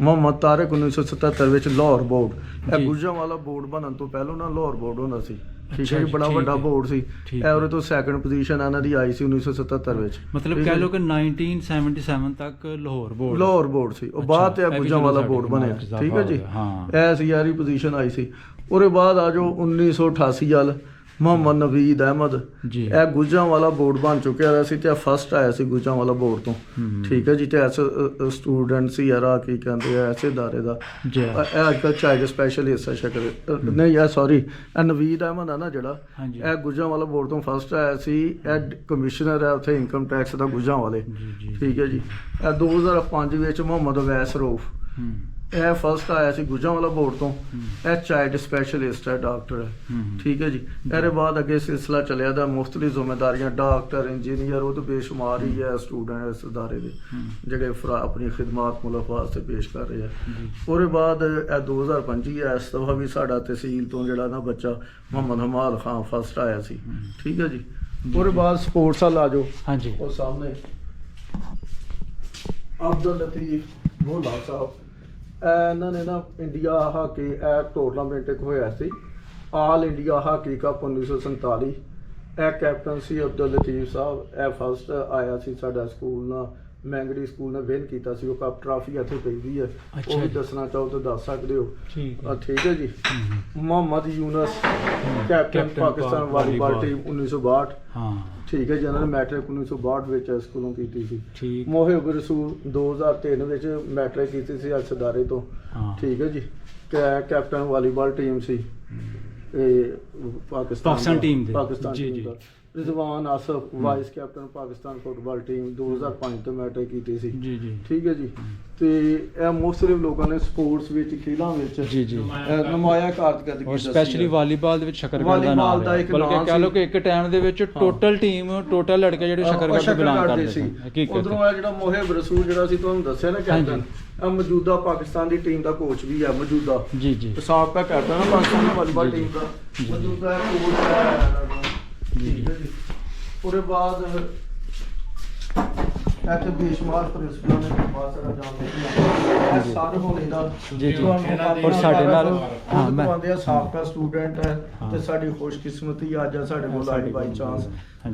Speaker 1: ਮੁਹੰਮਦ ਤਾਰਿਕ 1977 ਵਿੱਚ ਲਾਹੌਰ ਬੋਰਡ, ਇਹ ਗੁਜਰਾਂਵਾਲਾ ਬੋਰਡ ਬਣਨ ਤੋਂ ਪਹਿਲਾਂ ਨਾ ਲਾਹੌਰ ਬੋਰਡ ਹੁੰਦਾ ਸੀ। ਠੀਕ ਹੈ ਜੀ। ਬੜਾ ਵੱਡਾ ਬੋਰਡ ਸੀ। ਇਹ ਉਹਦੇ ਤੋਂ ਸੈਕੰਡ ਪੋਜੀਸ਼ਨ ਇਹਨਾਂ ਦੀ ਆਈ ਸੀ 1977 ਵਿੱਚ।
Speaker 2: ਮਤਲਬ ਕਹਿ ਲਓ ਕਿ 1977 ਤੱਕ ਲਾਹੌਰ ਬੋਰਡ
Speaker 1: ਸੀ। ਉਹ ਬਾਅਦ ਤੇ ਗੁਜਰਾਂਵਾਲਾ ਬੋਰਡ ਬਣਿਆ। ਠੀਕ ਹੈ ਜੀ। ਇਹ ਸੀ ਯਾਰੀ ਪੋਜੀਸ਼ਨ ਆਈ ਸੀ। ਉਹਦੇ ਬਾਅਦ ਆ ਜਾਓ 1988 ਵੱਲ ਮੁਹੰਮਦ ਨਵੀਦ ਅਹਿਮਦ, ਇਹ ਗੁਜਰਾਂਵਾਲਾ ਬੋਰਡ ਬਣ ਚੁੱਕਿਆ ਸੀ ਤੇ ਫਸਟ ਆਇਆ ਸੀ ਗੁਜਰਾਂਵਾਲਾ ਬੋਰਡ ਤੋਂ। ਠੀਕ ਹੈ ਜੀ। ਤੇ ਐਸ ਸਟੂਡੈਂਟ ਸੀ ਯਾਰਾ ਕੀ ਕਹਿੰਦੇ ਆ ਐਸੇ ਅਦਾਰੇ ਦਾ, ਇਹ ਅੱਜ ਕੱਲ੍ਹ ਚਾਈਲਡ ਸਪੈਸ਼ਲਿਸਟ ਹੈ ਸ਼ਕਲ ਨਹੀਂ ਇਹ ਸੌਰੀ ਇਹ ਨਵੀਦ ਅਹਿਮਦ ਆ ਨਾ ਜਿਹੜਾ, ਇਹ ਗੁਜਰਾਂਵਾਲਾ ਬੋਰਡ ਤੋਂ ਫਸਟ ਆਇਆ ਸੀ। ਇਹ ਕਮਿਸ਼ਨਰ ਹੈ ਉੱਥੇ ਇਨਕਮ ਟੈਕਸ ਦਾ ਗੁਜਰਾਂਵਾਲੇ। ਠੀਕ ਹੈ ਜੀ। ਇਹ 2005 ਵਿੱਚ ਮੁਹੰਮਦ ਅਵੈਸ ਰਊਫ, ਇਹ ਫਸਟ ਆਇਆ ਸੀ ਗੁਜਰਾਂਵਾਲਾ ਬੋਰਡ ਤੋਂ। ਇਹ ਚਾਈਲਡ ਸਪੈਸ਼ਲਿਸਟ ਹੈ, ਡਾਕਟਰ ਹੈ। ਠੀਕ ਹੈ ਜੀ। ਇਹਦੇ ਬਾਅਦ ਅੱਗੇ ਸਿਲਸਿਲਾ ਚੱਲਿਆ ਦਾ ਮੁਖਤਲਿਫ ਜ਼ਿੰਮੇਦਾਰੀਆਂ, ਡਾਕਟਰ ਇੰਜੀਨੀਅਰ, ਉਹ ਤਾਂ ਬੇਸ਼ੁਮਾਰ ਹੀ ਹੈ ਸਟੂਡੈਂਟ ਇਸ ਅਦਾਰੇ ਦੇ ਜਿਹੜੇ ਆਪਣੀ ਖਿਦਮਾਤ ਮੁਲਕ ਵਾਸਤੇ ਪੇਸ਼ ਕਰ ਰਹੇ ਆ। ਉਹਦੇ ਬਾਅਦ ਇਹ 2025 ਹੈ, ਇਸ ਦਫਾ ਵੀ ਸਾਡਾ ਤਹਿਸੀਲ ਤੋਂ ਜਿਹੜਾ ਨਾ ਬੱਚਾ ਮੁਹੰਮਦ ਹਮਾਦ ਖਾਨ ਫਸਟ ਆਇਆ ਸੀ। ਠੀਕ ਹੈ ਜੀ। ਉਹਦੇ ਬਾਅਦ ਸਪੋਰਟਸ ਵੱਲ ਆ ਜਾਓ।
Speaker 2: ਹਾਂਜੀ।
Speaker 1: ਉਹ ਸਾਹਮਣੇ ਅਬਦੁਲ ਲਤੀਫ ਭੋਲਾ ਸਾਹਿਬ, ਇਹਨਾਂ ਨੇ ਨਾ ਇੰਡੀਆ ਹਾਕੀ ਇਹ ਟੂਰਨਾਮੈਂਟ ਇੱਕ ਹੋਇਆ ਸੀ, ਆਲ ਇੰਡੀਆ ਹਾਕੀ ਕੱਪ 1947। ਇਹ ਕੈਪਟਨ ਸੀ ਅਬਦੁਲ ਲਤੀਫ ਸਾਹਿਬ। ਇਹ ਫਸਟ ਆਇਆ ਸੀ ਸਾਡਾ ਸਕੂਲ ਨਾਲ, ਮੈਂਗੜੀ ਸਕੂਲ ਨੇ ਵਿਨ ਕੀਤਾ ਸੀ ਉਹ ਕੱਪ। ਟਰਾਫੀ ਇੱਥੇ ਪਈ ਵੀ ਹੈ, ਉਹ ਵੀ ਦੱਸਣਾ ਚਾਹੋ ਤਾਂ ਦੱਸ ਸਕਦੇ ਹੋ। ਠੀਕ ਹੈ ਜੀ। Muhammad Younis captain Pakistan volleyball team 1962। ਠੀਕ ਹੈ ਜੀ। ਇਹਨਾਂ ਨੇ ਮੈਟ੍ਰਿਕ 1962 ਵਿੱਚ ਸਕੂਲੋਂ ਕੀਤੀ ਸੀ। ਮੋਹਿਬ ਰਸੂਲ 2003 ਵਿੱਚ ਮੈਟ੍ਰਿਕ ਕੀਤੀ ਸੀ ਇਸ ਅਦਾਰੇ ਤੋਂ। ਠੀਕ ਹੈ ਜੀ। ਕੈਪਟਨ ਵਾਲੀਬਾਲ ਟੀਮ ਸੀ ਇਹ ਪਾਕਿਸਤਾਨ ਟੀਮ ਦਾ। Rizwan Asif vice captain Pakistan football team 2005 ਤੋਂ ਮੈਟ੍ਰਿਕ ਕੀਤੀ ਸੀ। ਠੀਕ ਹੈ ਜੀ। ਤੇ ਇਹ ਮੁਖਤਲਿਫ ਲੋਕਾਂ ਨੇ ਸਪੋਰਟਸ ਵਿੱਚ ਖੇਡਾਂ ਵਿੱਚ ਨਮਾਇਆ ਕਾਰਗਰਦਗੀ ਕੀਤੀ, ਸਪੈਸ਼ਲੀ
Speaker 2: ਵਾਲੀਬਾਲ ਦੇ ਵਿੱਚ ਸ਼ਕਰਗੜ੍ਹ ਦਾ ਨਾਮ ਹੈ। ਬਲਕਿ ਕਹਿ ਲਓ ਕਿ ਇੱਕ ਟਾਈਮ ਦੇ ਵਿੱਚ ਟੋਟਲ ਲੜਕੇ ਜਿਹੜੇ ਸ਼ਕਰਗੜ੍ਹ ਤੋਂ ਬਿਲੋਂਗ ਕਰਦੇ ਸੀ।
Speaker 1: ਉਧਰੋਂ ਆ ਜਿਹੜਾ ਮੋਹਿਬ ਰਸੂਲ ਜਿਹੜਾ ਸੀ ਤੁਹਾਨੂੰ ਦੱਸਿਆ ਨਾ ਕੈਪਟਨ, ਇਹ ਮੌਜੂਦਾ ਪਾਕਿਸਤਾਨ ਦੀ ਟੀਮ ਦਾ ਕੋਚ ਵੀ ਹੈ। ਮੌਜੂਦਾ ਸਾਬਕਾ ਕੈਪਟਨ ਹੈ ਪਾਕਿਸਤਾਨ ਦੀ ਵਾਲੀਬਾਲ ਟੀਮ ਦਾ, ਮੌਜੂਦਾ ਕੋਚ ਹੈ। ਉਹਦੇ ਬਾਅਦ ਇੱਥੇ ਬੇਸ਼ੁਮਾਰ ਪ੍ਰਿੰਸੀਪਲਾਂ ਨੇ ਬਹੁਤ ਸਾਰਾ ਜਾਣਦੇ ਸਰ ਹੋਣੇ ਦਾ
Speaker 2: ਔਰ ਸਾਡੇ ਨਾਲ
Speaker 1: ਆਉਂਦੇ ਆ ਸਾਬਕਾ ਸਟੂਡੈਂਟ ਹੈ ਤੇ ਸਾਡੀ ਖੁਸ਼ਕਿਸਮਤੀ ਅੱਜ ਆ ਸਾਡੇ ਕੋਲ ਆਈ ਬਾਈ ਚਾਂਸ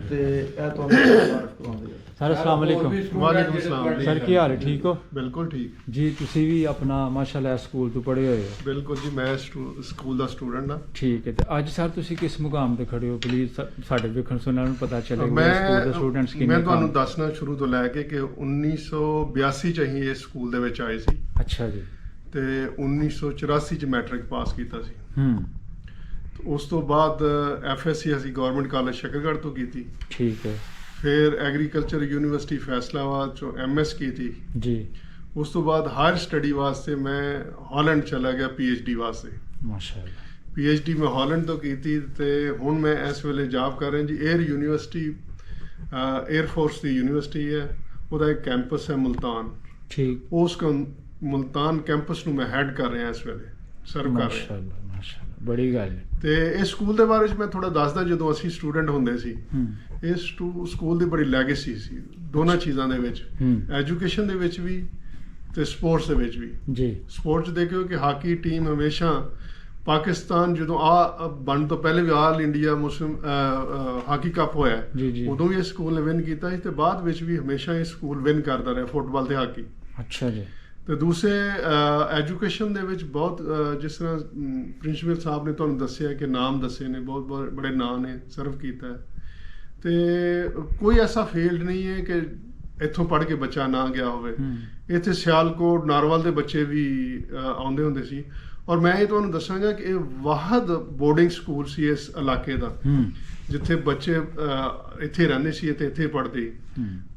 Speaker 1: ਤੇ ਇਹ ਤੁਹਾਨੂੰ ਕਰਵਾਉਂਦੇ ਆ।
Speaker 2: ਸਰ ਅਸਲਾਮ ਵਾਲੇਕੁਮ।
Speaker 3: ਵਾਲੇਕੁਮ ਸਲਾਮ
Speaker 2: ਸਰ ਕੀ ਹਾਲ ਹੈ? ਠੀਕ ਹੋ?
Speaker 3: ਬਿਲਕੁਲ ਠੀਕ
Speaker 2: ਜੀ। ਤੁਸੀਂ ਵੀ ਆਪਣਾ ਮਾਸ਼ਾਅੱਲਾ ਸਕੂਲ ਤੋਂ ਪੜ੍ਹੇ ਹੋਏ ਹੋ?
Speaker 3: ਬਿਲਕੁਲ ਜੀ, ਮੈਂ ਸਕੂਲ ਦਾ ਸਟੂਡੈਂਟ ਹਾਂ।
Speaker 2: ਠੀਕ ਹੈ। ਤੇ ਅੱਜ ਸਰ ਤੁਸੀਂ ਕਿਸ ਮੁਕਾਮ ਤੇ ਖੜੇ ਹੋ? ਪਲੀਜ਼ ਸਾਡੇ ਵੇਖਣ ਸੁਣਨ ਨੂੰ ਪਤਾ ਚੱਲੇ ਸਕੂਲ ਦੇ ਸਟੂਡੈਂਟਸ ਕਿੰਨੇ।
Speaker 3: ਮੈਂ ਤੁਹਾਨੂੰ ਦੱਸਣਾ ਸ਼ੁਰੂ ਤੋਂ ਲੈ ਕੇ ਕਿ 1982 ਚ ਅਸੀਂ ਇਸ ਸਕੂਲ ਦੇ ਵਿੱਚ ਆਏ ਸੀ।
Speaker 2: ਅੱਛਾ ਜੀ।
Speaker 3: ਤੇ 1984 ਚ ਮੈਟ੍ਰਿਕ ਪਾਸ ਕੀਤਾ ਸੀ। ਉਸ ਤੋਂ ਬਾਅਦ FSC ਅਸੀਂ ਗਵਰਨਮੈਂਟ ਕਾਲਜ ਸ਼ਕਰਗੜ੍ਹ ਤੋਂ ਕੀਤੀ।
Speaker 2: ਠੀਕ ਹੈ।
Speaker 3: ਫਿਰ ਐਗਰੀਕਲਚਰ ਯੂਨੀਵਰਸਿਟੀ ਫੈਸਲਾਬਾਦ ਚੋਂ MS ਕੀਤੀ
Speaker 2: ਜੀ।
Speaker 3: ਉਸ ਤੋਂ ਬਾਅਦ ਹਾਇਰ ਸਟੱਡੀ ਵਾਸਤੇ ਮੈਂ ਹਾਲੈਂਡ ਚਲਾ ਗਿਆ PhD ਵਾਸਤੇ।
Speaker 2: ਮਾਸ਼ਾਅੱਲਾ।
Speaker 3: PhD ਮੈਂ ਹਾਲੈਂਡ ਤੋਂ ਕੀਤੀ ਤੇ ਹੁਣ ਮੈਂ ਇਸ ਵੇਲੇ ਜੌਬ ਕਰ ਰਿਹਾ ਜੀ 에ਅਰ ਯੂਨੀਵਰਸਿਟੀ, 에ਅਰ ਫੋਰਸ ਦੀ ਯੂਨੀਵਰਸਿਟੀ ਹੈ, ਉਹਦਾ ਇੱਕ ਕੈਂਪਸ ਹੈ ਮੁਲਤਾਨ।
Speaker 2: ਠੀਕ।
Speaker 3: ਉਸ ਮੁਲਤਾਨ ਕੈਂਪਸ ਨੂੰ ਮੈਂ ਹੈਡ ਕਰ ਰਿਹਾ ਇਸ ਵੇਲੇ, ਸਰਵ ਕਰ ਰਿਹਾ।
Speaker 2: ਮਾਸ਼ਾਅੱਲਾ ਬੜੀ ਗੱਲ ਹੈ।
Speaker 3: ਤੇ ਇਸ ਸਕੂਲ ਦੇ ਬਾਰੇ 'ਚ ਮੈਂ ਥੋੜਾ ਦੱਸਦਾ। ਜਦੋਂ ਅਸੀਂ ਸਟੂਡੈਂਟ ਹੁੰਦੇ ਸੀ, ਇਸ ਸਕੂਲ ਦੀ ਬੜੀ ਲੈਗੇਸੀ ਸੀ ਦੋਨਾਂ ਚੀਜ਼ਾਂ ਦੇ ਵਿੱਚ, ਐਜੂਕੇਸ਼ਨ ਦੇ ਵਿੱਚ ਵੀ ਤੇ ਸਪੋਰਟਸ ਦੇ ਵਿੱਚ ਵੀ।
Speaker 2: ਜੀ।
Speaker 3: ਸਪੋਰਟਸ ਦੇਖਿਓ ਕਿ ਹਾਕੀ ਟੀਮ ਹਮੇਸ਼ਾ ਪਾਕਿਸਤਾਨ ਜਦੋਂ ਬਣਨ ਤੋਂ ਪਹਿਲੇ ਵੀ ਆਲ ਇੰਡੀਆ ਮੁਸਲਿਮ ਹਾਕੀ ਕੱਪ ਹੋਇਆ, ਉਦੋਂ ਵੀ ਇਹ ਸਕੂਲ ਨੇ ਵਿਨ ਕੀਤਾ ਸੀ ਤੇ ਬਾਅਦ ਵਿੱਚ ਵੀ ਹਮੇਸ਼ਾ ਇਹ ਸਕੂਲ ਵਿਨ ਕਰਦਾ ਰਿਹਾ ਫੁੱਟਬਾਲ ਤੇ ਹਾਕੀ।
Speaker 2: ਅੱਛਾ ਜੀ।
Speaker 3: ਤੇ ਦੂਸਰੇ ਐਜੂਕੇਸ਼ਨ ਦੇ ਵਿੱਚ ਬਹੁਤ ਜਿਸ ਤਰ੍ਹਾਂ ਪ੍ਰਿੰਸੀਪਲ ਸਾਹਿਬ ਨੇ ਤੁਹਾਨੂੰ ਦੱਸਿਆ ਕਿ ਨਾਮ ਦੱਸੇ ਨੇ, ਬਹੁਤ ਬੜੇ ਨਾਂ ਨੇ ਸਰਵ ਕੀਤਾ ਤੇ ਕੋਈ ਐਸਾ ਫੀਲਡ ਨਹੀਂ ਹੈ ਕਿ ਇੱਥੋਂ ਪੜ੍ਹ ਕੇ ਬੱਚਾ ਨਾ ਗਿਆ ਹੋਵੇ। ਇੱਥੇ ਸਿਆਲਕੋਟ ਨਾਰਵਲ ਦੇ ਬੱਚੇ ਵੀ ਆਉਂਦੇ ਹੁੰਦੇ ਸੀ ਔਰ ਮੈਂ ਇਹ ਤੁਹਾਨੂੰ ਦੱਸਾਂਗਾ ਕਿ ਇਹ ਵਾਹਦ ਬੋਰਡਿੰਗ ਸਕੂਲ ਸੀ ਇਸ ਇਲਾਕੇ ਦਾ ਜਿੱਥੇ ਬੱਚੇ ਇੱਥੇ ਰਹਿੰਦੇ ਸੀ ਤੇ ਇੱਥੇ ਪੜ੍ਹਦੇ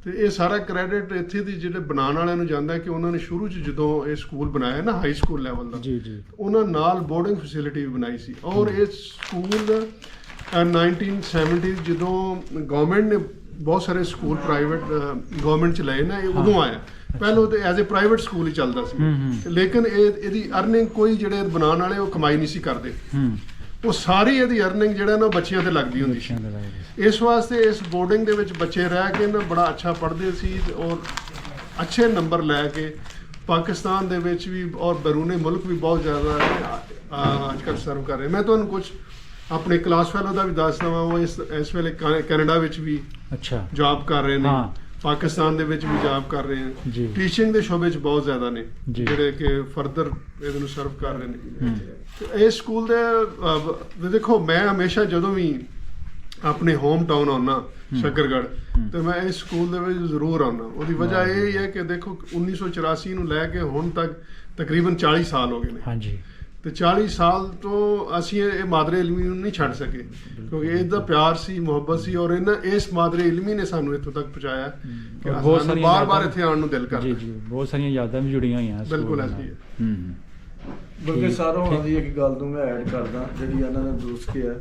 Speaker 3: ਤੇ ਇਹ ਸਾਰਾ ਕ੍ਰੈਡਿਟ ਇੱਥੇ ਦੀ ਜਿਹੜੇ ਬਣਾਉਣ ਵਾਲਿਆਂ ਨੂੰ ਜਾਂਦਾ ਕਿ ਉਹਨਾਂ ਨੇ ਸ਼ੁਰੂ 'ਚ ਜਦੋਂ ਇਹ ਸਕੂਲ ਬਣਾਇਆ ਨਾ ਹਾਈ ਸਕੂਲ ਲੈਵਲ ਦਾ
Speaker 2: ਜੀ ਜੀ
Speaker 3: ਉਹਨਾਂ ਨਾਲ ਬੋਰਡਿੰਗ ਫੈਸਿਲਿਟੀ ਵੀ ਬਣਾਈ ਸੀ ਔਰ ਇਹ ਸਕੂਲ 1970 ਜਦੋਂ ਗਵਰਨਮੈਂਟ ਨੇ ਬਹੁਤ ਸਾਰੇ ਸਕੂਲ ਪ੍ਰਾਈਵੇਟ ਗਵਰਨਮੈਂਟ 'ਚ ਲਏ ਨਾ ਇਹ ਉਦੋਂ ਆਇਆ ਪਹਿਲਾਂ ਤੇ ਐਜ਼ ਅ ਪ੍ਰਾਈਵੇਟ ਸਕੂਲ ਹੀ ਚੱਲਦਾ ਸੀ ਲੇਕਿਨ ਇਹਦੀ ਅਰਨਿੰਗ ਕੋਈ ਜਿਹੜੇ ਬਣਾਉਣ ਵਾਲੇ ਉਹ ਕਮਾਈ ਨਹੀਂ ਸੀ ਕਰਦੇ ਉਹ ਸਾਰੀ ਇਹਦੀ ਅਰਨਿੰਗ ਜਿਹੜਾ ਨਾ ਬੱਚਿਆਂ ਤੇ ਲੱਗਦੀ ਹੁੰਦੀ ਸੀ ਇਸ ਵਾਸਤੇ ਇਸ ਬੋਰਡਿੰਗ ਦੇ ਵਿੱਚ ਬੱਚੇ ਰਹਿ ਕੇ ਨਾ ਬੜਾ ਅੱਛਾ ਪੜ੍ਹਦੇ ਸੀ ਔਰ ਅੱਛੇ ਨੰਬਰ ਲੈ ਕੇ ਪਾਕਿਸਤਾਨ ਦੇ ਵਿੱਚ ਵੀ ਔਰ ਬੈਰੂਨੇ ਮੁਲਕ ਵੀ ਬਹੁਤ ਜ਼ਿਆਦਾ ਅੱਜ ਕੱਲ੍ਹ ਸਰਵ ਕਰ ਰਹੇ ਮੈਂ ਤੁਹਾਨੂੰ ਕੁਝ ਆਪਣੇ ਕਲਾਸ ਫੈਲੋ ਦਾ ਵੀ ਦੱਸ ਦਵਾਂ ਉਹ ਇਸ ਵੇਲੇ ਕੈਨੇਡਾ ਵਿੱਚ ਵੀ
Speaker 2: ਅੱਛਾ
Speaker 3: ਜੌਬ ਕਰ ਰਹੇ ਨੇ ਪਾਕਿਸਤਾਨ ਦੇ ਵਿੱਚ ਵੀ ਜੌਬ ਕਰ ਰਹੇ ਨੇ ਟੀਚਿੰਗ ਦੇ ਸ਼ੋਬੇ 'ਚ ਬਹੁਤ ਜ਼ਿਆਦਾ ਨੇ ਜਿਹੜੇ ਕਿ ਫਰਦਰ ਇਹਨੂੰ ਸਰਵ ਕਰ ਰਹੇ ਨੇ ਇਹ ਸਕੂਲ ਦੇ ਦੇਖੋ ਮੈਂ ਹਮੇਸ਼ਾ ਜਦੋਂ ਵੀ ਆਪਣੇ ਹੋਮ ਟਾਊਨ ਆਉਣਾ ਸ਼ੱਕਰਗੜ੍ਹ ਤੇ ਮੈਂ ਇਸ ਸਕੂਲ ਦੇ ਵਿੱਚ ਜ਼ਰੂਰ ਆਉਣਾ ਉਹਦੀ ਵਜ੍ਹਾ ਇਹ ਹੀ ਹੈ ਕਿ ਦੇਖੋ 1984 ਨੂੰ ਲੈ ਕੇ ਹੁਣ ਤੱਕ ਤਕਰੀਬਨ 40 ਸਾਲ ਹੋ ਗਏ ਨੇ ਹਾਂਜੀ ਤੇ 40 ਸਾਲ ਤੋਂ ਅਸੀਂ ਇਹ ਮਾਦਰੇ ਇਲਮੀ ਨੂੰ ਨਹੀਂ ਛੱਡ ਸਕੇ ਕਿਉਂਕਿ ਇਹਦਾ ਪਿਆਰ ਸੀ ਮੁਹੱਬਤ ਸੀ ਔਰ ਇਸ ਮਾਦਰੇ ਇਲਮੀ ਨੇ ਸਾਨੂੰ ਇੱਥੋਂ ਤੱਕ ਪਹੁੰਚਾਇਆ ਕਿ ਸਾਨੂੰ ਬਾਰ-ਬਾਰ ਇੱਥੇ ਆਉਣ ਨੂੰ ਦਿਲ ਕਰਦਾ
Speaker 2: ਜੀ ਜੀ ਬਹੁਤ ਸਾਰੀਆਂ ਯਾਦਾਂ ਵੀ ਜੁੜੀਆਂ ਹੋਈਆਂ
Speaker 3: ਬਿਲਕੁਲ ਐਸੀ ਹੈ
Speaker 1: ਬਲਕਿ ਸਾਰੋਂ ਦੀ ਇੱਕ ਗੱਲ ਨੂੰ ਮੈਂ ਐਡ ਕਰਦਾ ਜਿਹੜੀ ਇਹਨਾਂ ਨੇ ਦੁਰੂਸਤ ਕਿਹਾ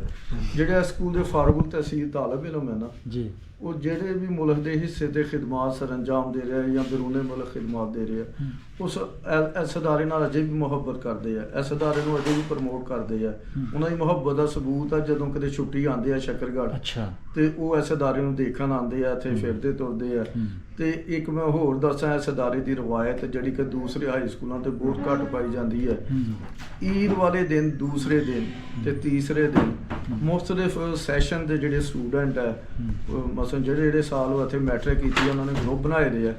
Speaker 1: ਜਿਹੜੇ ਸਕੂਲ ਦੇ ਫਾਰੂਕ ਤਹਿਸੀਲ ਤਾਲਬ ਇਲਮ ਹੈ ਨਾ ਜੀ ਉਹ ਜਿਹੜੇ ਵੀ ਮੁਲਕ ਦੇ ਹਿੱਸੇ ਤੇ ਖਿਦਮਾਤ ਸਰ ਅੰਜਾਮ ਦੇ ਰਿਹਾ ਜਾਂ ਬਰੂਨੇ ਮੁਲਕ ਖਿਦਮਾਤ ਦੇ ਰਿਹਾ ਉਸ ਇਸ ਅਦਾਰੇ ਨਾਲ ਅਜੇ ਵੀ ਮੁਹੱਬਤ ਕਰਦੇ ਆ ਇਸ ਅਦਾਰੇ ਨੂੰ ਅਜੇ ਵੀ ਪ੍ਰਮੋਟ ਕਰਦੇ ਆ ਉਹਨਾਂ ਦੀ ਮੁਹੱਬਤ ਦਾ ਸਬੂਤ ਆ ਜਦੋਂ ਕਦੇ ਛੁੱਟੀ ਆਉਂਦੇ ਆ ਸ਼ੱਕਰਗੜ੍ਹ ਤੇ ਉਹ ਇਸ ਅਦਾਰੇ ਨੂੰ ਦੇਖਣ ਆਉਂਦੇ ਆ ਇੱਥੇ ਫਿਰਦੇ ਤੁਰਦੇ ਆ ਤੇ ਇੱਕ ਮੈਂ ਹੋਰ ਦੱਸਾਂ ਇਸ ਅਦਾਰੇ ਦੀ ਰਵਾਇਤ ਜਿਹੜੀ ਕਿ ਦੂਸਰੇ ਹਾਈ ਸਕੂਲਾਂ ਤੇ ਬਹੁਤ ਘੱਟ ਪਾਈ ਜਾਂਦੀ ਹੈ ਈਦ ਵਾਲੇ ਦਿਨ ਦੂਸਰੇ ਦਿਨ ਤੇ ਤੀਸਰੇ ਦਿਨ ਮੁਖਤਲਿਫ ਸੈਸ਼ਨ ਦੇ ਜਿਹੜੇ ਸਟੂਡੈਂਟ ਹੈ ਮਸਲਨ ਜਿਹੜੇ ਸਾਲ ਉਹ ਇੱਥੇ ਮੈਟ੍ਰਿਕ ਕੀਤੀ ਉਹਨਾਂ ਨੇ ਗਰੁੱਪ ਬਣਾਏ ਦੇ ਆ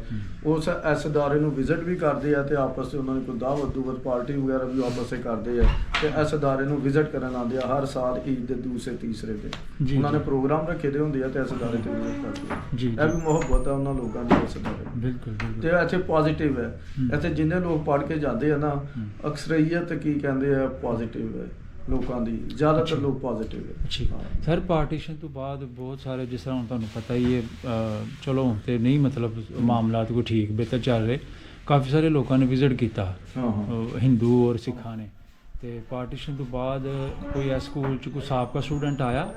Speaker 1: ਉਸ ਇਸ ਅਦਾਰੇ ਨੂੰ ਵਿਜ਼ਿਟ ਵੀ ਕਰਦੇ ਆ ਤੇ ਆਪਸ ਵਿੱਚ ਉਹਨਾਂ ਨੇ ਕੋਈ ਦਾਵਤ ਦੂਵਤ ਪਾਰਟੀ ਵਗੈਰਾ ਵੀ ਆਪਸ ਵਿੱਚ ਕਰਦੇ ਆ ਤੇ ਇਸ ਅਦਾਰੇ ਨੂੰ ਵਿਜ਼ਿਟ ਕਰਨ ਆਉਂਦੇ ਆ ਹਰ ਸਾਲ ਈਦ ਦੇ ਦੂਸਰੇ ਤੀਸਰੇ ਦਿਨ ਉਹਨਾਂ ਨੇ ਪ੍ਰੋਗਰਾਮ ਰੱਖੇ ਦੇ ਹੁੰਦੇ ਆ ਤੇ ਇਸ ਅਦਾਰੇ ਤੇ ਵਿਜ਼ਿਟ ਕਰਦੇ ਆ ਇਹ ਵੀ ਮੁਹੱਬਤ ਆ ਉਹਨਾਂ ਲੋਕਾਂ ਦੀ ਇਸ ਅਦਾਰੇ ਬਿਲਕੁਲ ਤੇ ਇੱਥੇ ਪੋਜ਼ਿਟਿਵ ਹੈ ਇੱਥੇ ਜਿੰਨੇ ਲੋਕ ਪੜ੍ਹ ਕੇ ਜਾਂਦੇ ਆ ਨਾ ਅਕਸਰੀਅਤ ਕੀ ਕਹਿੰਦੇ ਆ ਪੋਜ਼ਿਟਿਵ ਹੈ ਲੋਕਾਂ ਦੀ ਜ਼ਿਆਦਾਤਰ ਲੋਕ ਪੋਜ਼ਿਟਿਵ ਹੈ
Speaker 2: ਸਰ ਪਾਰਟੀਸ਼ਨ ਤੋਂ ਬਾਅਦ ਬਹੁਤ ਸਾਰੇ ਜਿਸ ਤਰ੍ਹਾਂ ਹੁਣ ਤੁਹਾਨੂੰ ਪਤਾ ਹੀ ਹੈ ਚਲੋ ਤੇ ਨਹੀਂ ਮਤਲਬ ਮਾਮਲਾਤ ਕੋਈ ਠੀਕ ਬਿਹਤਰ ਚੱਲ ਰਹੇ ਕਾਫੀ ਸਾਰੇ ਲੋਕਾਂ ਨੇ ਵਿਜ਼ਿਟ ਕੀਤਾ ਹਿੰਦੂ ਔਰ ਸਿੱਖਾਂ ਨੇ ਤੇ ਪਾਰਟੀਸ਼ਨ ਤੋਂ ਬਾਅਦ ਕੋਈ ਇਸ ਸਕੂਲ 'ਚ ਕੋਈ ਸਾਬਕਾ ਸਟੂਡੈਂਟ ਆਇਆ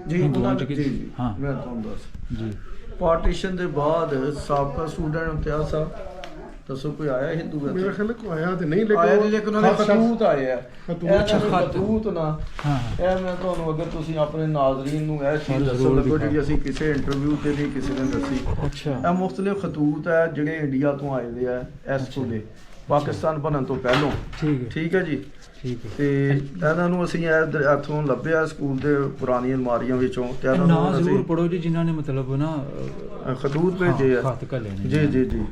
Speaker 1: ਜੀ ਹਿੰਦੂਆਂ 'ਚ ਹਾਂ ਮੈਂ ਤੁਹਾਨੂੰ ਦੱਸ ਜੀ ਪਾਰਟੀਸ਼ਨ ਦੇ ਬਾਅਦ ਸਾਬਕਾ ਸਟੂਡੈਂਟ ਇਮਤਿਆਜ਼ ਸਾਹਿਬ ਦੱਸੋ ਕੋਈ ਆਇਆ ਹਿੰਦੂ
Speaker 3: ਮੇਰਾ ਖਿਆਲ ਕੋਈ ਆਇਆ ਤੇ ਨਹੀਂ
Speaker 1: ਲੇਕਿਨ ਉਹਨਾਂ ਦੇ ਖਤੂਤ ਆਏ ਆ ਖਤੂਤ ਨਾ ਇਹ ਮੈਂ ਤੁਹਾਨੂੰ ਅਗਰ ਤੁਸੀਂ ਆਪਣੇ ਨਾਜ਼ਰੀਨ ਨੂੰ ਇਹ ਚੀਜ਼ ਦੱਸੋ ਲੱਗੋ ਜਿਹੜੀ ਅਸੀਂ ਕਿਸੇ ਇੰਟਰਵਿਊ ਤੇ ਨਹੀਂ ਕਿਸੇ ਨੇ ਦੱਸੀ ਇਹ ਮੁਖਤਲਿਫ ਖਤੂਤ ਹੈ ਜਿਹੜੇ ਇੰਡੀਆ ਤੋਂ ਆਏ ਦੇ ਆ ਇਸ ਤੋਂ ਦੇ ਪਾਕਿਸਤਾਨ ਬਣਨ ਤੋਂ ਪਹਿਲਾਂ ਠੀਕ ਹੈ ਜੀ ਤੇ ਇਹਨਾਂ ਨੂੰ ਅਸੀਂ ਇੱਥੋਂ ਲੱਭਿਆ ਸਕੂਲ ਦੇ ਪੁਰਾਣੀਆਂ ਅਲਮਾਰੀਆਂ ਵਿੱਚੋਂ ਤੇ ਇਹਨਾਂ ਨੂੰ
Speaker 2: ਜ਼ਰੂਰ ਪੜੋ ਜੀ ਜਿਨ੍ਹਾਂ ਨੇ ਮਤਲਬ ਨਾ
Speaker 1: ਖਤੂਤ ਭੇਜੇ ਆ ਜੀ ਜੀ ਜੀ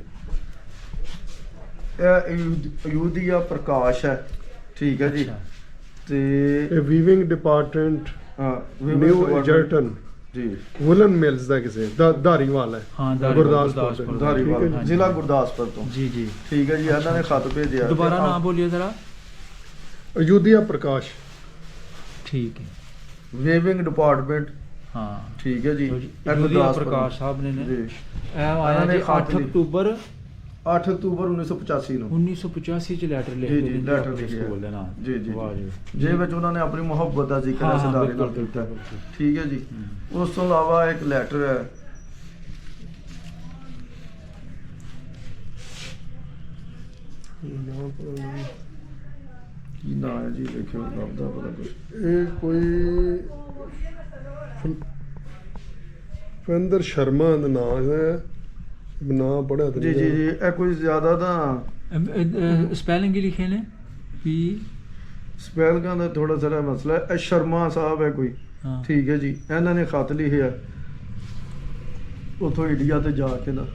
Speaker 1: ਯੂਦੀਆ ਪ੍ਰਕਾਸ਼ ਹੈ ਠੀਕ ਹੈ ਜੀ ਤੇ
Speaker 3: ਵੀਵਿੰਗ ਡਿਪਾਰਟਮੈਂਟ ਨਿਊ ਐਜਰਟਨ ਜੀ ਵੁਲਨ ਮਿਲਸ ਦਾ ਕਿਸੇ ਧਾਰੀਵਾਲ ਹੈ
Speaker 2: ਹਾਂ
Speaker 3: ਗੁਰਦਾਸਪੁਰ
Speaker 1: ਧਾਰੀਵਾਲ ਜ਼ਿਲ੍ਹਾ ਗੁਰਦਾਸਪੁਰ ਤੋਂ ਜੀ ਜੀ ਠੀਕ ਹੈ ਜੀ ਇਹਨਾਂ ਨੇ ਖਤ ਭੇਜਿਆ
Speaker 2: ਦੁਬਾਰਾ ਨਾਮ ਬੋਲਿਓ ਜ਼ਰਾ
Speaker 3: ਯੂਦੀਆ ਪ੍ਰਕਾਸ਼
Speaker 2: ਠੀਕ ਹੈ
Speaker 1: ਵੀਵਿੰਗ ਡਿਪਾਰਟਮੈਂਟ
Speaker 2: ਹਾਂ
Speaker 1: ਠੀਕ ਹੈ ਜੀ
Speaker 2: ਯੂਦੀਆ ਪ੍ਰਕਾਸ਼ ਸਾਹਿਬ ਨੇ ਜੀ ਇਹ ਆਇਆ ਨੇ 8 ਅਕਤੂਬਰ
Speaker 1: 8 ਅਕਤੂਬਰ 1985 ਨੂੰ
Speaker 2: 1985 ਚ ਲੈਟਰ ਲਿਖਿਆ
Speaker 1: ਜੀ ਲੈਟਰ ਲਿਖਿਆ
Speaker 2: ਬੋਲਦੇ ਨਾ
Speaker 1: ਜੀ ਜੀ ਵਾਹ ਜੀ ਜੇ ਵਿੱਚ ਉਹਨਾਂ ਨੇ ਆਪਣੀ ਮੁਹੱਬਤ ਦਾ ਜ਼ਿਕਰ ਇਸ ਅਦਾਰੇ ਨਾਲ ਕੀਤਾ ਠੀਕ ਹੈ ਜੀ ਉਸ ਤੋਂ ਇਲਾਵਾ ਇੱਕ ਲੈਟਰ ਹੈ ਕੀ ਨਾਂ ਹੈ ਜੀ ਦੇਖਿਓ ਲੱਭਦਾ ਪਤਾ ਕੁਝ
Speaker 3: ਇਹ ਕੋਈ ਫੰਦਰ ਸ਼ਰਮਾ ਦਾ ਨਾਮ ਹੈ ਨਾ ਪੜਿਆ ਤੇ
Speaker 1: ਜੀ ਜੀ ਜੀ ਇਹ ਕੋਈ ਜ਼ਿਆਦਾ ਤਾਂ
Speaker 2: ਸਪੈਲਿੰਗ ਹੀ ਲਿਖੇ ਨੇ ਪੀ
Speaker 1: ਸਪੈਲਿੰਗਾਂ ਦਾ ਥੋੜਾ ਸਾਰਾ ਮਸਲਾ ਹੈ ਇਹ ਸ਼ਰਮਾ ਸਾਹਿਬ ਹੈ ਕੋਈ ਠੀਕ ਹੈ ਜੀ ਇਹਨਾਂ ਨੇ ਖਤ ਲਿਖਿਆ ਉਥੋਂ ਇੰਡੀਆ ਤੇ ਜਾ ਕੇ ਦਾ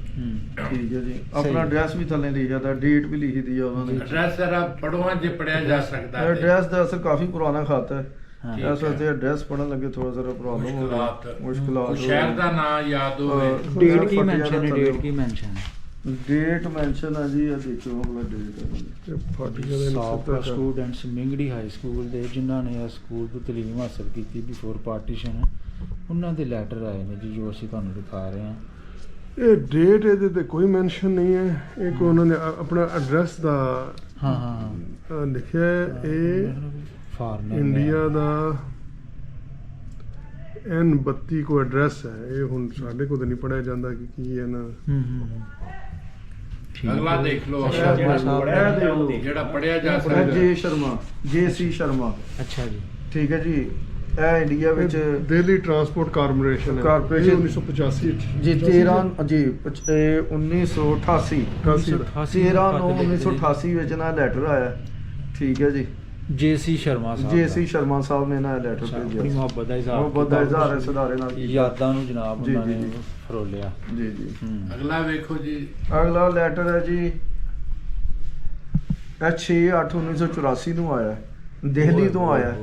Speaker 1: ਠੀਕ ਹੈ ਜੀ ਆਪਣਾ ਐਡਰੈਸ ਵੀ ਥੱਲੇ ਲਿਖਿਆ ਦਾ ਡੇਟ ਵੀ ਲਿਖੀ ਦੀ ਆ ਉਹਨਾਂ ਨੇ
Speaker 4: ਐਡਰੈਸ ਜਰਾ ਪੜਵਾ ਜੇ ਪੜਿਆ ਜਾ ਸਕਦਾ ਹੈ
Speaker 1: ਐਡਰੈਸ ਦਾ ਅਸਲ ਕਾਫੀ ਪੁਰਾਣਾ ਖਤ ਹੈ ਇਸ ਵਾਸਤੇ ਐਡਰੈਸ ਪੜਨ ਲੱਗੇ ਥੋੜਾ ਸਾਰਾ ਪ੍ਰੋਬਲਮ ਹੋ ਗਿਆ ਮੁਸ਼ਕਲਾਤ
Speaker 4: ਸ਼ਹਿਰ ਦਾ ਨਾਮ ਯਾਦ ਹੋਵੇ
Speaker 2: ਡੇਟ ਕੀ ਮੈਂਸ਼ਨ ਹੈ ਡੇਟ ਕੀ ਮੈਂਸ਼ਨ ਹੈ
Speaker 1: ਡੇਟ ਮੈਂਸ਼ਨ ਹੈ ਜੀ, ਇਹ ਦੇਖੋ ਆਪਣਾ ਡੇਟ ਹੈ
Speaker 3: ਤੇ ਫਾਟੀਆਂ ਦੇ
Speaker 2: ਸਾਬਕਾ ਸਟੂਡੈਂਟਸ ਮਿੰਗੜੀ ਹਾਈ ਸਕੂਲ ਦੇ ਜਿਨ੍ਹਾਂ ਨੇ ਇਸ ਸਕੂਲ ਤੋਂ ਤਾਲੀਮ ਹਾਸਲ ਕੀਤੀ ਬਿਫੋਰ ਪਾਰਟੀਸ਼ਨ, ਉਹਨਾਂ ਦੇ ਲੈਟਰ ਆਏ ਨੇ ਜੀ, ਜੋ ਅਸੀਂ ਤੁਹਾਨੂੰ ਦਿਖਾ ਰਹੇ ਹਾਂ।
Speaker 3: ਇਹ ਡੇਟ ਇਹਦੇ ਤੇ ਕੋਈ ਮੈਂਸ਼ਨ ਨਹੀਂ ਹੈ। ਇਹ ਕੋ ਉਹਨਾਂ ਨੇ ਆਪਣਾ ਐਡਰੈਸ ਦਾ
Speaker 2: ਹਾਂ
Speaker 3: ਲਿਖਿਆ ਹੈ। ਇਹ
Speaker 2: ਫਾਰਮ
Speaker 3: ਇੰਡੀਆ ਦਾ N32 ਕੋ ਐਡਰੈਸ ਹੈ। ਇਹ ਹੁਣ ਸਾਡੇ ਕੋਲ ਤਾਂ ਨਹੀਂ ਪੜਿਆ ਜਾਂਦਾ ਕਿ ਕੀ ਹੈ ਨਾ।
Speaker 4: ਅਗਲਾ ਦੇਖ ਲਓ,
Speaker 2: ਅੱਛਾ,
Speaker 1: ਜਿਹੜਾ ਸਾਹਿਬ ਦੇਖ ਲਓ,
Speaker 4: ਜਿਹੜਾ ਪੜਿਆ ਜਾ
Speaker 1: ਇਹ
Speaker 4: ਸਕਦਾ।
Speaker 1: ਜੇ ਸ਼ਰਮਾ, JC ਸ਼ਰਮਾ,
Speaker 2: ਅੱਛਾ ਜੀ,
Speaker 1: ਠੀਕ ਹੈ ਜੀ। ਇਹ ਇੰਡੀਆ ਵਿੱਚ
Speaker 3: ਦਿੱਲੀ ਟਰਾਂਸਪੋਰਟ ਕਾਰਪੋਰੇਸ਼ਨ ਹੈ।
Speaker 1: ਕਾਰਪੋਰੇਸ਼ਨ।
Speaker 3: ਇਹ 1985
Speaker 1: ਜੀ 13 ਜੀ 1988 13/9/1988 ਵਿੱਚ ਨਾ ਲੈਟਰ ਆਇਆ, ਠੀਕ ਹੈ ਜੀ।
Speaker 2: JC ਸ਼ਰਮਾ ਸਾਹਿਬ
Speaker 1: JC ਸ਼ਰਮਾ ਸਾਹਿਬ ਨੇ ਨਾ ਲੈਟਰ
Speaker 2: ਆਪਣੀ
Speaker 1: ਭੇਜਿਆ,
Speaker 2: ਮੁਹੱਬਤ ਦਾ ਇਜ਼ਹਾਰ
Speaker 1: ਮੁਹੱਬਤ ਦਾ ਇਜ਼ਹਾਰ ਹੈ ਸਿਤਾਰੇ ਨਾਲ ਕੀਤਾ।
Speaker 2: ਯਾਦਾਂ ਨੂੰ ਜਨਾਬ
Speaker 1: ਜੀ,
Speaker 2: ਉਹਨਾਂ
Speaker 1: ਜੀ,
Speaker 2: ਨੇ
Speaker 1: ਜੀ।
Speaker 2: ਫਰੋਲਿਆ।
Speaker 1: ਜੀ ਜੀ।
Speaker 4: ਅਗਲਾ ਵੇਖੋ ਜੀ,
Speaker 1: ਅਗਲਾ ਲੈਟਰ ਹੈ ਜੀ, ਇਹ 6/8/1984 ਨੂੰ ਆਇਆ, ਦਿੱਲੀ ਤੋਂ ਆਇਆ,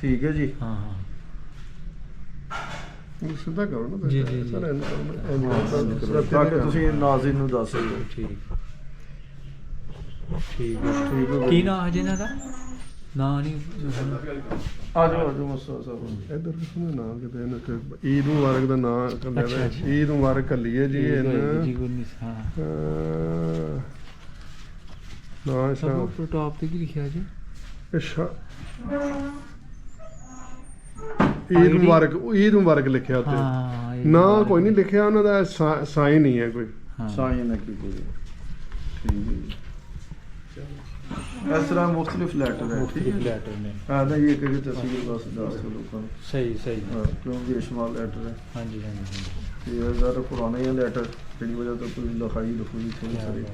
Speaker 1: ਠੀਕ ਹੈ ਜੀ।
Speaker 2: ਹਾਂ
Speaker 3: ਸਿੱਧਾ ਕਰੋ ਨਾ।
Speaker 2: ਜੀ, ਜੀ, ਜੀ।
Speaker 3: ਸਰ ਇਹਨੂੰ
Speaker 1: ਤਾਂ ਕਿ ਤੁਸੀਂ ਨਾਜ਼ਰੀਨ ਨੂੰ ਦੱਸ ਸਕੋ।
Speaker 2: ਠੀਕ ਹੈ। ਕੀ ਨਾਂ ਹੈ ਜੀ ਇਹਨਾਂ ਦਾ? ਨਾਂ ਨਹੀਂ
Speaker 1: ਆ ਜਾਓ ਮਸੂਦ ਸਾਹਿਬ।
Speaker 3: ਇਧਰ ਕਿਸਨੂੰ ਨਾਮ ਕਿਤੇ ਇਹਨੂੰ ਕਿ ਈਦ ਮੁਬਾਰਕ ਦਾ ਨਾਮ
Speaker 2: ਅੱਛਾ,
Speaker 3: ਕੱਲਿਆ।
Speaker 2: ਅੱਛਾ।
Speaker 3: ਈਦ ਮੁਬਾਰਕ ਕੱਲੀ ਹੈ ਜੀ
Speaker 2: ਜੀ
Speaker 3: ਇਹਨਾਂ।
Speaker 2: ਕੋਈ ਨਹੀਂ। ਹਾਂ
Speaker 3: ਨਾ
Speaker 2: ਸਭ ਉੱਪਰ ਟਾਪ ਤੇ ਕੀ ਲਿਖਿਆ ਜੀ?
Speaker 3: ਈਦ ਮੁਬਾਰਕ, ਈਦ ਮੁਬਾਰਕ ਲਿਖਿਆ ਉੱਤੇ।
Speaker 2: ਹਾਂ
Speaker 3: ਨਾ ਕੋਈ ਨਹੀਂ ਲਿਖਿਆ, ਉਹਨਾਂ ਦਾ ਸਾਈਨ ਨਹੀਂ ਹੈ ਕੋਈ।
Speaker 1: ਸਾਈਨ ਹੈ ਕੀ ਕੋਈ, ਠੀਕ ਹੈ ਜੀ। ਇਸ ਤਰ੍ਹਾਂ ਮੁxtਲਿਫ ਲੈਟਰ ਹੈ, ਠੀਕ ਹੈ।
Speaker 2: ਲੈਟਰ ਨੇ।
Speaker 1: ਆਦਾ ਇਹ ਕਿ ਤਸਵੀਰ ਬਸ ਦੱਸ ਦਿਓ ਲੋਕਾਂ ਨੂੰ,
Speaker 2: ਸਹੀ
Speaker 1: ਹਾਂ, ਕਿਉਂ ਬੇਸ਼ੁਮਾਰ ਲੈਟਰ ਹੈ।
Speaker 2: ਹਾਂਜੀ ਹਾਂਜੀ।
Speaker 1: ਇਹ ਜ਼ਿਆਦਾ ਪੁਰਾਣੇ ਹੈ ਲੈਟਰ, ਜਿਹੜੀ ਵਜ੍ਹਾ ਤੋਂ ਕੋਈ ਲਿਖਾਈ ਲਿਖੂਈ ਥੋੜੀ ਸਾਰੀ।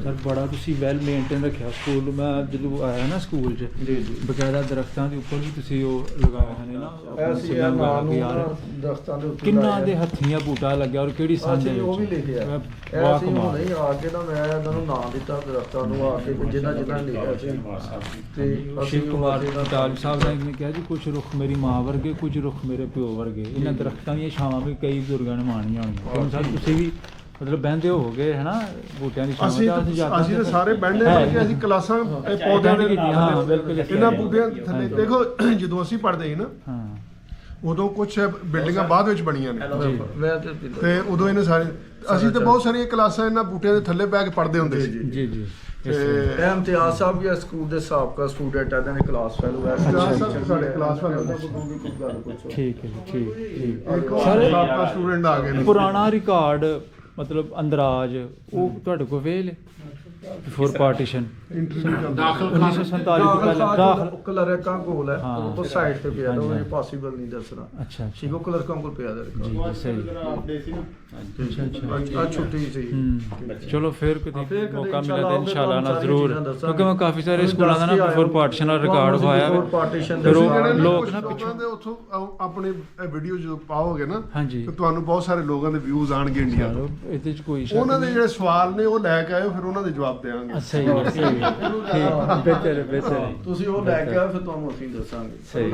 Speaker 2: ਸਰ ਬੜਾ ਤੁਸੀਂ ਵੈਲ ਮੇਨਟੇਨ ਰੱਖਿਆ ਸਕੂਲ। ਮੈਂ ਜਦੋਂ ਆਇਆ ਨਾ ਸਕੂਲ 'ਚ,
Speaker 1: ਜੀ ਜੀ।
Speaker 2: ਬਕਾਇਦਾ ਦਰਖਤਾਂ ਦੇ ਉੱਪਰ ਵੀ ਤੁਸੀਂ ਉਹ ਲਗਾਏ ਹੋਏ ਨੇ ਨਾ
Speaker 1: ਐਸੀ ਇਹ ਨਾਂ ਨੂੰ ਦਸਤਾਂ ਦੇ ਉੱਤੇ
Speaker 2: ਕਿੰਨਾ
Speaker 1: ਲਾਇਆ।
Speaker 2: ਦੇ ਹੱਥੀਆਂ ਬੂਟਾ ਲੱਗਿਆ ਔਰ ਕਿਹੜੀ ਸੰਦ
Speaker 1: ਅਸੀਂ ਉਹ ਵੀ ਲਿਖਿਆ।
Speaker 2: ਵਾਹ
Speaker 1: ਐਸੀ
Speaker 2: ਕਮਾਲ।
Speaker 1: ਨਹੀਂ ਆ ਕੇ ਨਾ ਮੈਂ ਇਹਨਾਂ ਨੂੰ ਨਾਂ ਦਿੱਤਾ ਦਰਖਤਾਂ ਨੂੰ, ਆ ਕੇ ਜਿੰਨਾ ਜਿੰਨਾ ਲਿਖਿਆ ਸੀ। ਤੇ
Speaker 2: ਸ਼ਿਵ ਕੁਮਾਰ ਟਾਲ ਸਾਹਿਬ ਨੇ ਕਿਹਾ ਜੀ, ਕੁਝ ਰੁੱਖ ਮੇਰੀ ਮਾਂ ਵਰਗੇ, ਕੁਝ ਰੁੱਖ ਮੇਰੇ ਪਿਓ ਵਰਗੇ। ਇਹਨਾਂ ਦਰਖਤਾਂ ਦੀਆਂ ਛਾਵਾਂ ਵੀ ਕਈ ਬਜ਼ੁਰਗਾਂ ਨੇ ਮਾਣੀਆਂ ਹੋਣਗੀਆਂ। ਸਰ ਤੁਸੀਂ ਵੀ ਮਤਲਬ ਬਹਿੰਦੇ ਹੋਗੇ ਹੈ ਨਾ ਬੂਟਿਆਂ ਦੀ ਛਾਂ
Speaker 3: ਅਸੀਂ ਤਾਂ ਸਾਰੇ ਬੈਠੇ ਕਿ ਅਸੀਂ ਕਲਾਸਾਂ ਇਹ ਪੌਦਿਆਂ ਦੇ
Speaker 2: ਹਾਂ ਬਿਲਕੁਲ
Speaker 3: ਇਹਨਾਂ ਬੂਟਿਆਂ ਥੱਲੇ ਦੇਖੋ। ਜਦੋਂ ਅਸੀਂ ਪੜ੍ਹਦੇ ਸੀ ਨਾ,
Speaker 2: ਹਾਂ
Speaker 3: ਉਦੋਂ ਕੁਝ ਬਿਲਡਿੰਗਾਂ ਬਾਅਦ ਵਿੱਚ ਬਣੀਆਂ ਨੇ
Speaker 1: ਮੈਂ
Speaker 3: ਤੇ ਉਦੋਂ ਇਹਨੇ ਸਾਰੇ ਅਸੀਂ ਤਾਂ ਬਹੁਤ ਸਾਰੀਆਂ ਕਲਾਸਾਂ ਇਹਨਾਂ ਬੂਟਿਆਂ ਦੇ ਥੱਲੇ ਬਹਿ ਕੇ ਪੜ੍ਹਦੇ ਹੁੰਦੇ ਸੀ।
Speaker 2: ਜੀ ਜੀ।
Speaker 3: ਤੇ
Speaker 1: ਇਹ ਇਮਤਿਆਜ਼ ਸਾਹਿਬ ਵੀ ਸਕੂਲ ਦੇ ਸਾਬਕਾ ਸਟੂਡੈਂਟ ਹੈ, ਇਹਨਾਂ ਦੇ ਕਲਾਸ ਫੈਲੋ ਹੈ।
Speaker 3: ਇਮਤਿਆਜ਼ ਸਾਹਿਬ ਸਾਡੇ ਕਲਾਸ ਫੈਲੋ ਨੇ।
Speaker 2: ਠੀਕ ਹੈ ਜੀ, ਠੀਕ।
Speaker 3: ਇੱਕ ਸਾਬਕਾ ਸਟੂਡੈਂਟ ਆ ਗਏ ਨੇ।
Speaker 2: ਪੁਰਾਣਾ ਰਿਕਾਰਡ ਮਤਲਬ ਅੰਦਰਾਜ ਉਹ ਤੁਹਾਡੇ ਕੋਲ ਵੇਲ ਬਿਫੋਰ ਪਾਰਟੀਸ਼ਨ
Speaker 4: ਦਾਖਲ
Speaker 2: 1947 ਤੋਂ ਪਹਿਲਾਂ ਦਾਖਲ
Speaker 1: ਕਲਰਕਾਂ ਕੋਲ ਹੈ,
Speaker 2: ਹਾਂ।
Speaker 1: ਉਹ ਸਾਈਡ ਤੇ ਪਿਆ, ਉਹ
Speaker 2: ਹਾਂਜੀ।
Speaker 1: ਪੋਸੀਬਲ ਨਹੀਂ ਦੱਸਣਾ।
Speaker 2: ਅੱਛਾ
Speaker 1: ਠੀਕ ਉਹ ਕਲਰਕਾਂ ਕੋਲ ਪਿਆ ਦਾ
Speaker 2: ਜੀ ਜੀ ਸਹੀ।
Speaker 1: ਆ ਛੁੱਟੀ ਸੀ।
Speaker 2: ਚਲੋ ਫਿਰ ਕਦੇ
Speaker 1: ਫਿਰ ਕਦੇ
Speaker 2: ਮੌਕਾ ਮਿਲਿਆ ਤਾਂ
Speaker 1: ਇੰਸ਼ਾਅੱਲਾ
Speaker 2: ਇਨਸ਼ਾਅੱਲਾ ਨਾਲ
Speaker 1: ਸਾਰੀ
Speaker 2: ਜ਼ਰੂਰ,
Speaker 1: ਚੀਜ਼ਾਂ ਦੱਸਾਂਗੇ।
Speaker 2: ਕਿਉਂਕਿ ਮੈਂ ਕਾਫੀ ਸਾਰੇ ਸਕੂਲਾਂ ਦਾ ਨਾ
Speaker 1: ਦੱਸ ਕੇ
Speaker 2: ਬਿਫੋਰ
Speaker 1: ਆਇਆ
Speaker 2: ਪਾਰਟੀਸ਼ਨ ਦਾ ਰਿਕਾਰਡ ਹੋਇਆ
Speaker 1: Before partition
Speaker 2: ਫਿਰ
Speaker 1: ਦੇ
Speaker 2: ਉਹ
Speaker 1: ਰਿਕਾਰਡ
Speaker 2: ਲੋਕ ਨਾ
Speaker 3: ਲੋਕਾਂ ਦੇ ਉੱਥੋਂ ਆਪਣੇ ਵੀਡੀਓ ਜਦੋਂ ਪਾਓਗੇ ਨਾ,
Speaker 2: ਹਾਂਜੀ
Speaker 3: ਤੇ ਤੁਹਾਨੂੰ ਬਹੁਤ ਸਾਰੇ ਲੋਕਾਂ ਦੇ ਵਿਊਜ਼ ਆਣਗੇ ਇੰਡੀਆ ਤੋਂ।
Speaker 2: ਇਹਦੇ ਚ ਕੋਈ ਸ਼ੱਕ
Speaker 3: ਉਹਨਾਂ ਦੇ
Speaker 2: ਨਹੀਂ।
Speaker 3: ਜਿਹੜੇ ਸਵਾਲ ਨੇ ਉਹ ਲੈ ਕੇ ਆਇਓ, ਫਿਰ ਉਹਨਾਂ ਦੇ ਜਵਾਬ ਦੇਵਾਂਗੇ।
Speaker 2: ਸਹੀ ਹੈ, ਸਹੀ ਹੈ। ਠੀਕ ਬਿਹਤਰ ਹੈ, ਬਿਹਤਰ ਹੈ।
Speaker 1: ਤੁਸੀਂ ਉਹ ਲੈ ਕੇ ਆਓ, ਫਿਰ ਤੁਹਾਨੂੰ ਅਸੀਂ ਦੱਸਾਂਗੇ।
Speaker 2: ਸਹੀ।